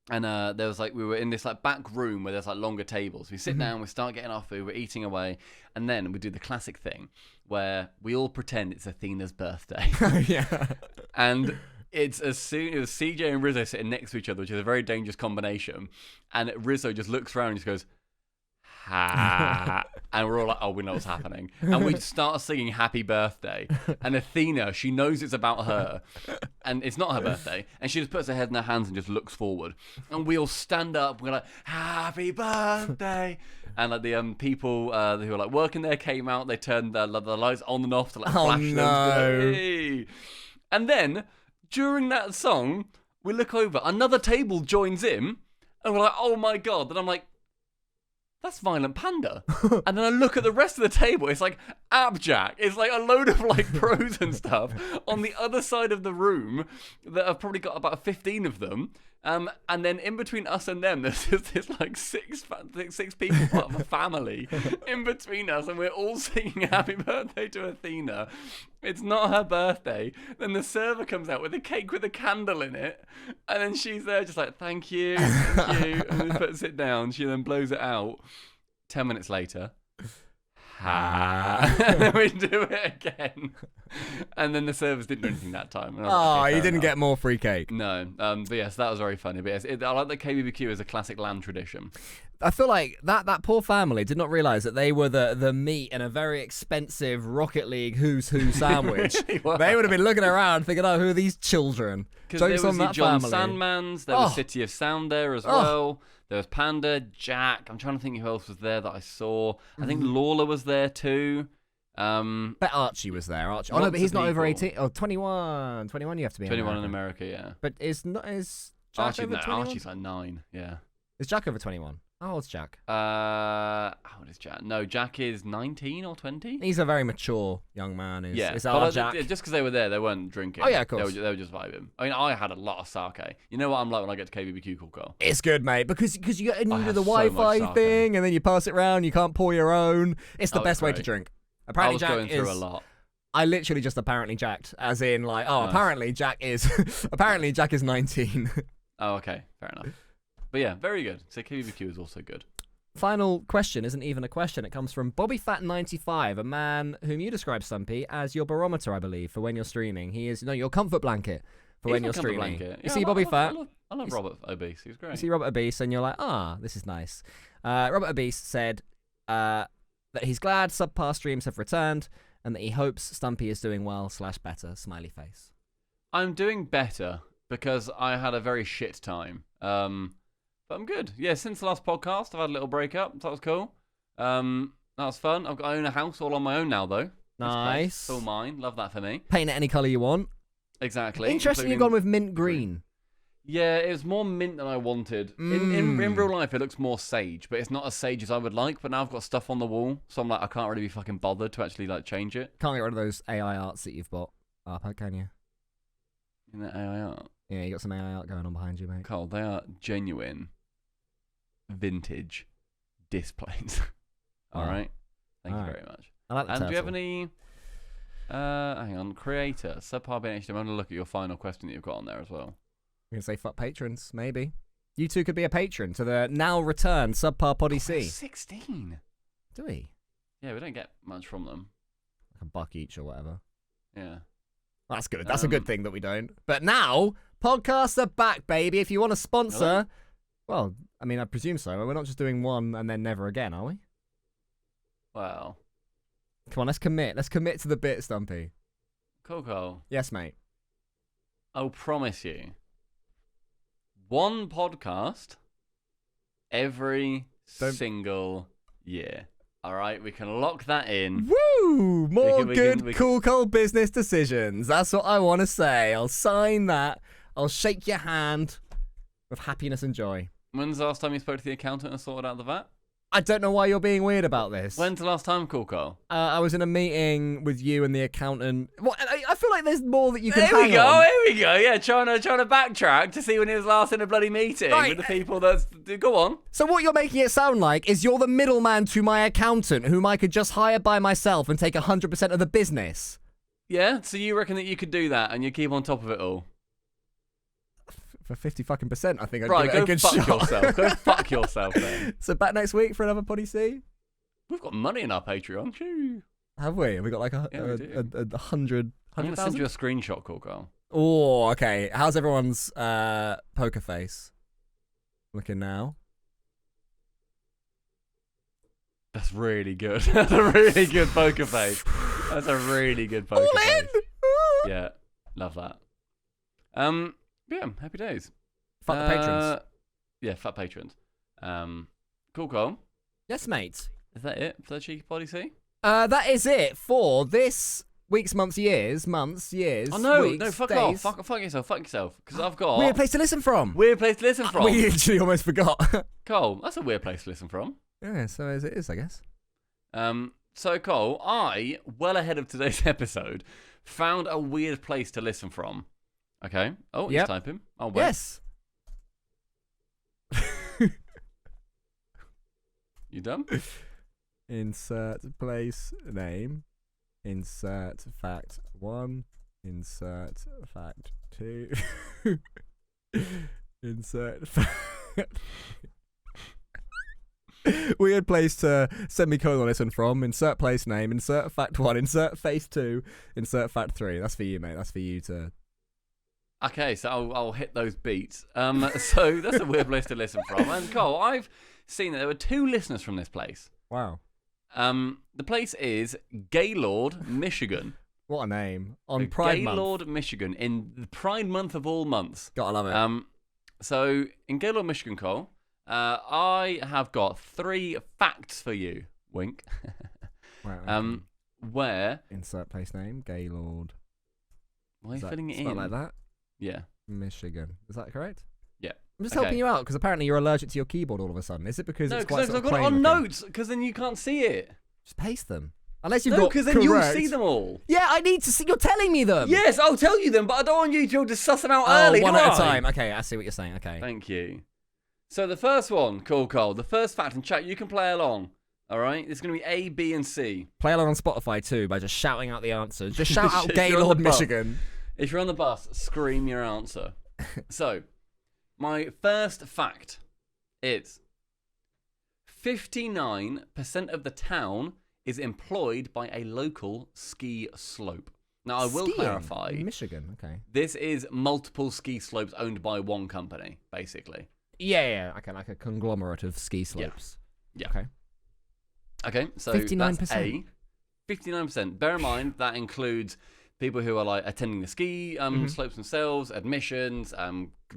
And there was we were in this back room where there's longer tables. We sit down, we start getting our food, we're eating away, and then we do the classic thing where we all pretend it's Athena's birthday. Yeah. And it was CJ and Rizzo sitting next to each other, which is a very dangerous combination. And Rizzo just looks around and just goes, ha. And we're all like, oh, we know what's happening. And we start singing Happy Birthday. And Athena, she knows it's about her. And it's not her birthday. And she just puts her head in her hands and just looks forward. And we all stand up. We're like, Happy Birthday. And like the people who were like working there came out. They turned the lights on and off to like flash them. No. Hey. And then during that song, we look over. Another table joins in. And we're like, oh my God. And I'm like, that's Violent Panda. And then I look at the rest of the table. It's like Abjack. It's like a load of like pros and stuff on the other side of the room that have probably got about 15 of them. And then in between us and them, there's just this like six people part of a family in between us, and we're all singing Happy Birthday to Athena. It's not her birthday. Then the server comes out with a cake with a candle in it, and then she's there just like, thank you, and then puts it down. She then blows it out. 10 minutes later, and then we do it again. And then the servers didn't do anything that time. Oh, you didn't get more free cake. No. But yes, that was very funny. But yes, I like that KBBQ is a classic land tradition. I feel like that poor family did not realise that they were the meat in a very expensive Rocket League Who's Who sandwich. They would have been looking around thinking, oh, who are these children? Because there was on that John family. Sandmans, there was City of Sound there as well. There was Panda, Jack. I'm trying to think who else was there that I saw. I think Lawler was there too. Bet Archie was there. Archie. Oh no, but he's not over 18. Oh, 21. 21 you have to be 21 in America, yeah. But is Jack Archie, over 21? Archie's like 9, yeah. Is Jack over 21? How old's Jack? How old is Jack? No, Jack is 19 or 20. He's a very mature young man. Yeah, is our Jack. Just because they were there, they weren't drinking. Oh yeah, of course. They were just vibing. I mean, I had a lot of sake. You know what I'm like when I get to KBBQ, cool girl. It's good, mate, because you get into the so much Wi-Fi sake. thing, and then you pass it around. You can't pour your own. It's the best way to great. drink. I Apparently, was Jack going through is. a lot. I literally just apparently jacked, as in like, Nice. apparently Jack is. Apparently Jack is 19. Oh, okay, fair enough. But yeah, very good. So KBBQ is also good. Final question isn't even a question. It comes from BobbyFat95, a man whom you describe, Stumpy, as your barometer, I believe, for when you're streaming. He is your comfort blanket for when you're streaming. You see Bobby Fat. I love Robert Obese. He's great. You see Robert Obese, and you're like, this is nice. Robert Obese said that he's glad SubPar streams have returned, and that he hopes Stumpy is doing well / better. Smiley face. I'm doing better because I had a very shit time. But I'm good. Yeah, since the last podcast, I've had a little breakup. So that was cool. That was fun. I own a house all on my own now, though. Nice. It's all mine. Love that for me. Paint it any colour you want. Exactly. Interesting you've gone with mint green. Yeah, it was more mint than I wanted. In real life, it looks more sage, but it's not as sage as I would like. But now I've got stuff on the wall, so I'm like, I can't really be fucking bothered to actually like change it. Can't get rid of those AI arts that you've got up, can you? In that AI art? Yeah, you got some AI art going on behind you, mate. Cole, they are genuine, vintage displays. All right. Thank you very much. I like the And do you have turtle. any... hang on. Creator. SubPar BNHD. I'm going to look at your final question that you've got on there as well. I'm going to say fuck patrons, maybe. You two could be a patron to the now returned SubPar Poddy C. 16. Do we? Yeah, we don't get much from them. Like $1 each or whatever. Yeah. That's good. That's a good thing that we don't. But now, podcasts are back, baby. If you want to sponsor... Well, I mean, I presume so. We're not just doing one and then never again, are we? Well. Come on, let's commit. Let's commit to the bit, Stumpy. Coco. Yes, mate. I'll promise you. One podcast every single year. All right? We can lock that in. Woo! More we good, can- cool, cold business decisions. That's what I want to say. I'll sign that. I'll shake your hand with happiness and joy. When's the last time you spoke to the accountant and sorted out the VAT? I don't know why you're being weird about this. When's the last time, Coco? I was in a meeting with you and the accountant. Well, I feel like there's more that you can Here hang we go, on. here we go. Yeah, trying to backtrack to see when he was last in a bloody meeting Right. with the people that's... Go on. So what you're making it sound like is you're the middleman to my accountant, whom I could just hire by myself and take 100% of the business. Yeah, so you reckon that you could do that and you keep on top of it all? For 50% I think I'd Right, give it a go good fuck shot. yourself. Go fuck yourself then. So back next week for another Poddy C? We've got money in our Patreon. Shoo. Have we? Have we got like a hundred? I'm going to send you a screenshot, Coco. Oh, okay. How's everyone's poker face looking now? That's really good. That's a really good poker face. That's a really good poker All in. face. Yeah, love that. Yeah, happy days. Fuck the patrons. Yeah, fat patrons. Cool. Yes, mate. Is that it for the Cheeky Poddy C? That is it for this week's, years. Oh no, weeks, fuck days. off. Fuck yourself, because I've got... Weird place to listen from. Weird place to listen from. We literally almost forgot. Cole, that's a weird place to listen from. Yeah, so as it is, I guess. So Cole, I, well ahead of today's episode, found a weird place to listen from. Okay. Oh, he's typing. Oh, wait. Yes. You done? Insert place name. Insert fact 1. Insert fact 2. Insert fact. Weird place to semicolon listen from. Insert place name. Insert fact 1. Insert face 2. Insert fact 3. That's for you, mate. That's for you to... Okay, so I'll hit those beats. So that's a weird place to listen from. And Cole, I've seen that there were 2 listeners from this place. Wow. The place is Gaylord, Michigan. What a name. On Pride Month. Gaylord, Michigan, in the Pride Month of all months. Gotta love it. So in Gaylord, Michigan, Cole, I have got 3 facts for you. Wink. Right, okay. Where... Insert place name. Gaylord. Why are you filling it spelled in? like that? Yeah. Michigan. Is that correct? Yeah. I'm just helping you out because apparently you're allergic to your keyboard all of a sudden. Is it because No, it's quite because sort I've of got it on plain looking? notes, because then you can't see it. Just paste them. Unless you've No, got because then correct. you'll see them all. Yeah, I need to see. You're telling me them. Yes, I'll tell you them, but I don't want you to just suss them out Oh, early. one do at a I? time. Okay, I see what you're saying. Okay. Thank you. So the first one, Cole. The first fact, and chat, you can play along. All right? It's going to be A, B, and C. Play along on Spotify too by just shouting out the answers. Just shout out If you're on Gaylord, the bus- Michigan. If you're on the bus, scream your answer. So, my first fact is 59% of the town is employed by a local ski slope. Now, I will Skiing clarify. in Michigan. Okay. This is multiple ski slopes owned by one company, basically. Yeah. Okay, like a conglomerate of ski slopes. Yeah. Okay. Okay, so 59%. that's A. 59%. Bear in mind, that includes people who are like attending the ski slopes themselves, admissions,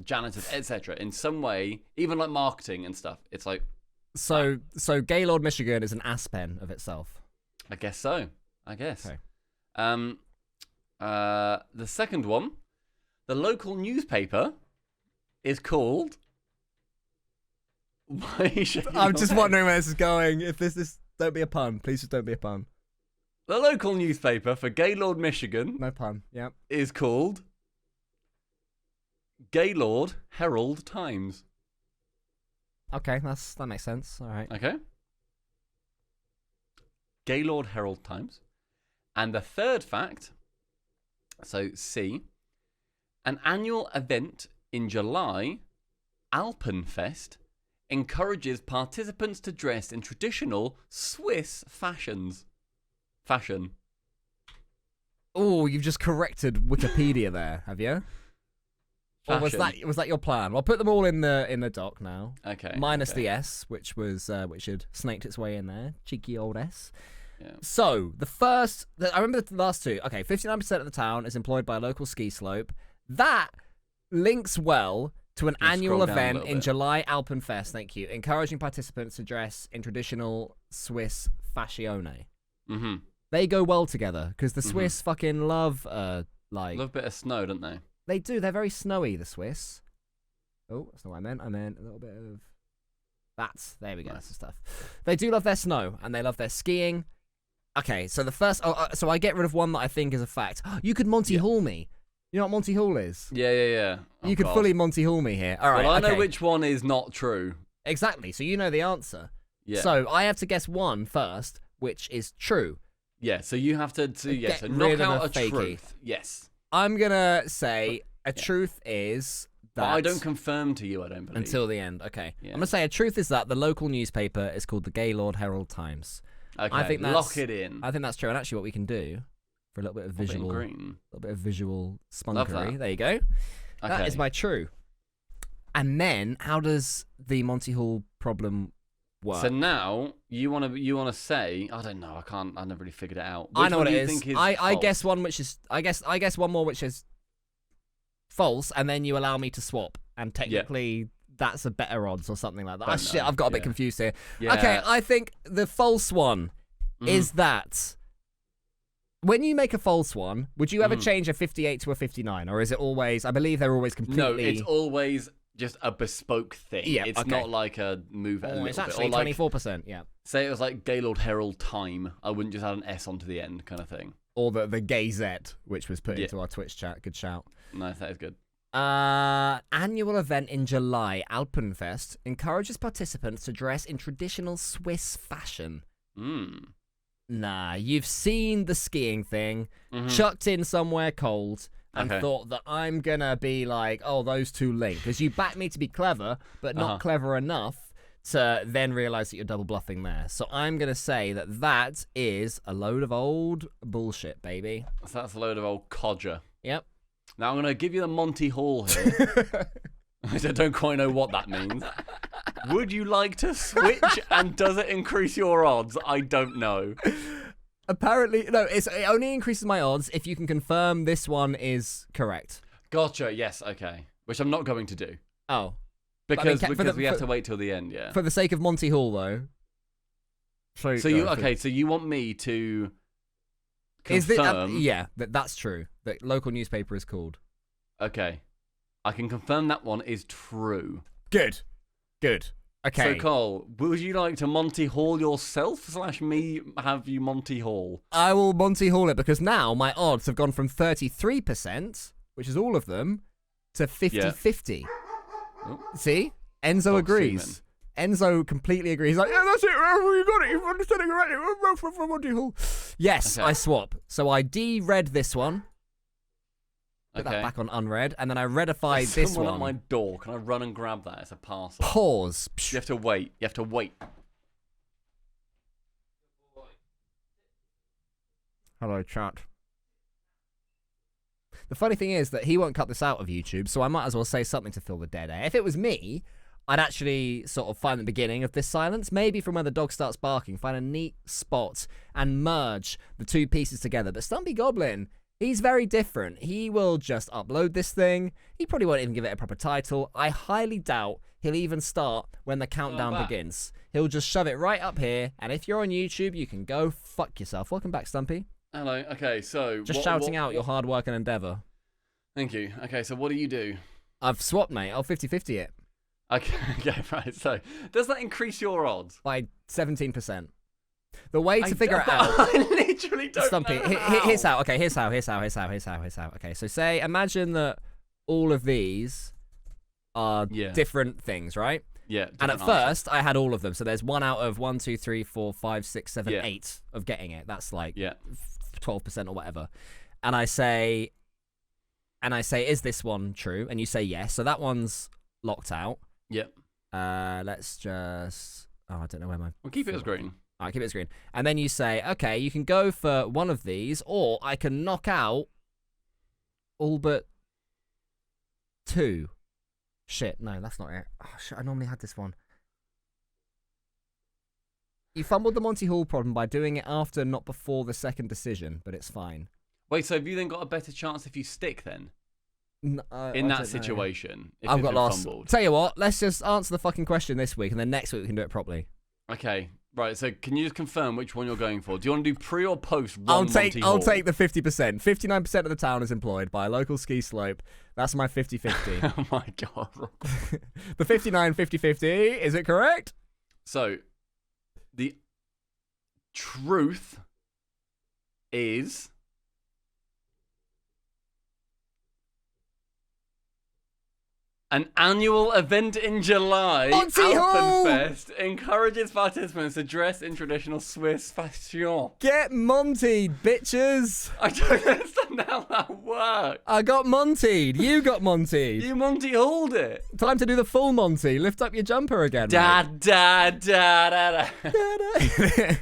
janitors, etc. In some way, even like marketing and stuff. It's like... So Gaylord, Michigan is an Aspen of itself. I guess so. I guess. Okay. The second one, the local newspaper is called... I'm just wondering where this is going. If this is... Don't be a pun. Please just don't be a pun. The local newspaper for Gaylord, Michigan No pun. Yep. is called Gaylord Herald Times. Okay, that makes sense. All right. Okay. Gaylord Herald Times. And the third fact, so C, an annual event in July, Alpenfest, encourages participants to dress in traditional Swiss fashion. Oh, you've just corrected Wikipedia there, have you? Or was Fashion. that your plan? Well, put them all in the doc now. Okay. Minus okay. the S, which had snaked its way in there. Cheeky old S. Yeah. So, I remember the last 2. Okay, 59% of the town is employed by a local ski slope. That links well to an annual scroll down a event little in bit. July, Alpenfest, thank you, encouraging participants to dress in traditional Swiss fashione. Mm-hmm. They go well together, because the Swiss fucking love, like... Love a bit of snow, don't they? They do. They're very snowy, the Swiss. Oh, that's not what I meant. I meant a little bit of... There we go. That's the stuff. They do love their snow, and they love their skiing. Okay, so the first... so I get rid of one that I think is a fact. You could Monty Hall me. You know what Monty Hall is? Yeah. Oh, you could God. fully Monty Hall me here. All right, Well, I know okay. which one is not true. Exactly, so you know the answer. Yeah. So I have to guess one first, which is true. Yeah, so you have to Get so rid knock of out the a fakey. truth. Yes. I'm going to say a truth is that... But I don't confirm to you, I don't believe. Until the end, okay. Yeah. I'm going to say a truth is that the local newspaper is called the Gaylord Herald Times. Okay, I think lock it in. I think that's true. And actually what we can do for a little bit of visual... green. A little bit of visual Love spunkery. that. There you go. That Okay. is my true. And then, how does the Monty Hall problem work. So now you wanna say, I don't know, I've never really figured it out. I know what it you is. Think is I false? guess one which is I guess one more which is false, and then you allow me to swap, and technically that's a better odds or something like that. Don't Shit, know. I've got a bit confused here. Yeah. Okay, I think the false one is that when you make a false one, would you ever change a 58 to a 59, or is it always? I believe they're always completely. No, it's always just a bespoke thing. Yeah, it's okay. not like a move it a Oh, little it's bit. actually Or like, 24%. Yeah. say it was like Gaylord Herald Time. I wouldn't just add an S onto the end, kind of thing. Or the Gazette, which was put into our Twitch chat. Good shout. Nice, that is good. Annual event in July, Alpenfest, encourages participants to dress in traditional Swiss fashion. Nah, you've seen the skiing thing, chucked in somewhere cold, and thought that I'm gonna be like, oh, those two link. Because you back me to be clever, but not clever enough to then realise that you're double bluffing there. So I'm gonna say that is a load of old bullshit, baby. So that's a load of old codger. Yep. Now I'm going to give you the Monty Hall here. I don't quite know what that means. Would you like to switch, and does it increase your odds? I don't know. Apparently, no, it only increases my odds if you can confirm this one is correct. Gotcha, yes, okay. Which I'm not going to do. Oh. Because we have to wait till the end, yeah. For the sake of Monty Hall, though. So you want me to confirm... that's true. The local newspaper is called. Okay. I can confirm that one is true. Good. Okay. So, Cole, would you like to Monty Hall yourself / me have you Monty Hall? I will Monty Hall it, because now my odds have gone from 33%, which is all of them, to 50-50. Oh. See? Enzo agrees. Enzo completely agrees. He's like, yeah, that's it. You got it. You've understood it correctly. Monty Hall. Yes, I swap. So I de-read this one. Put that back on unread, and then I redified this one. Someone at my door. Can I run and grab that? It's a parcel. Pause. You have to wait. Hello, chat. The funny thing is that he won't cut this out of YouTube, so I might as well say something to fill the dead air. If it was me, I'd actually sort of find the beginning of this silence, maybe from where the dog starts barking, find a neat spot and merge the two pieces together. But Stumpy Goblin, he's very different. He will just upload this thing. He probably won't even give it a proper title. I highly doubt he'll even start when the countdown begins. He'll just shove it right up here, and if you're on YouTube, you can go fuck yourself. Welcome back, Stumpy. Hello. Okay, so... Just shouting out your hard work and endeavour. Thank you. Okay, so what do you do? I've swapped, mate. I'll 50-50 it. Okay, right. So, does that increase your odds? By 17%. The way to figure it out... I literally don't Stumpy, know how. here's how. Okay, here's how. Okay, so say, imagine that all of these are different things, right? Yeah. And at first, I had all of them. So there's 1 out of 1, 2, 3, 4, 5, 6, 7, 8 of getting it. That's like 12% or whatever. And I say, is this one true? And you say yes. So that one's locked out. Yep. Let's just... Oh, I don't know where my... We'll keep it as green. All right, keep it as green. And then you say, okay, you can go for one of these, or I can knock out all but 2. Shit, no, that's not it. Oh, shit, I normally had this one. You fumbled the Monty Hall problem by doing it after, not before the second decision, but it's fine. Wait, so have you then got a better chance if you stick then? In that situation, if I've got lost. Fumbled. Tell you what, let's just answer the fucking question this week, and then next week we can do it properly. Okay, right. So can you just confirm which one you're going for? Do you want to do pre or post? I'll take the 50%. 59% of the town is employed by a local ski slope. That's my 50-50. Oh my god. The 59 50-50, is it correct? So the truth is an annual event in July, Alpenfest, encourages participants to dress in traditional Swiss fashion. Get Montied, bitches! I don't understand how that works. I got Montied. You got Montied. You Monty Halled it. Time to do the full Monty. Lift up your jumper again. Da da da da da.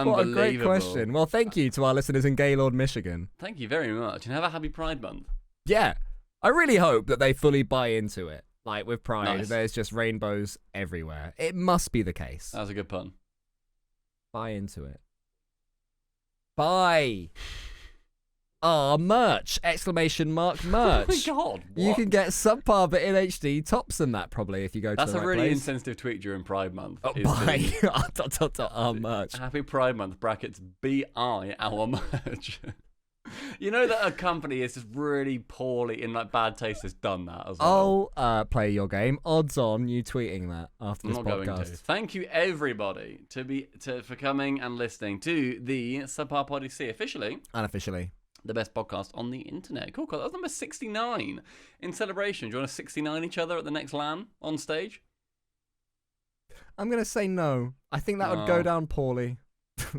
What a great question. Well, thank you to our listeners in Gaylord, Michigan. Thank you very much, and have a happy Pride Month. Yeah. I really hope that they fully buy into it. Like with Pride, Nice. there's just rainbows everywhere. It must be the case. That was a good pun. Buy into it. Buy. Merch! Exclamation mark merch. Oh my god, You what? can get subpar but in HD tops than that probably if you go That's to the a right really place. insensitive tweet during Pride Month. Oh, is the- buy our merch. Happy Pride Month, brackets, BI, our merch. You know that a company is just really poorly, in like bad taste, has done that as well. I'll play your game. Odds on you tweeting that after I'm this not going to. podcast. Thank you everybody for coming and listening to the SubPar Poddy C, officially Unofficially. the best podcast on the internet. Cool. That was number 69 in celebration. Do you want to 69 each other at the next LAN on stage? I'm going to say no. I think that would go down poorly.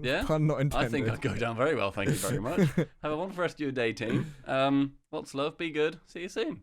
Yeah? Pun not intended. I think I'd go down very well. Thank you very much. Have a wonderful rest of your day, team. Lots of love. Be good. See you soon.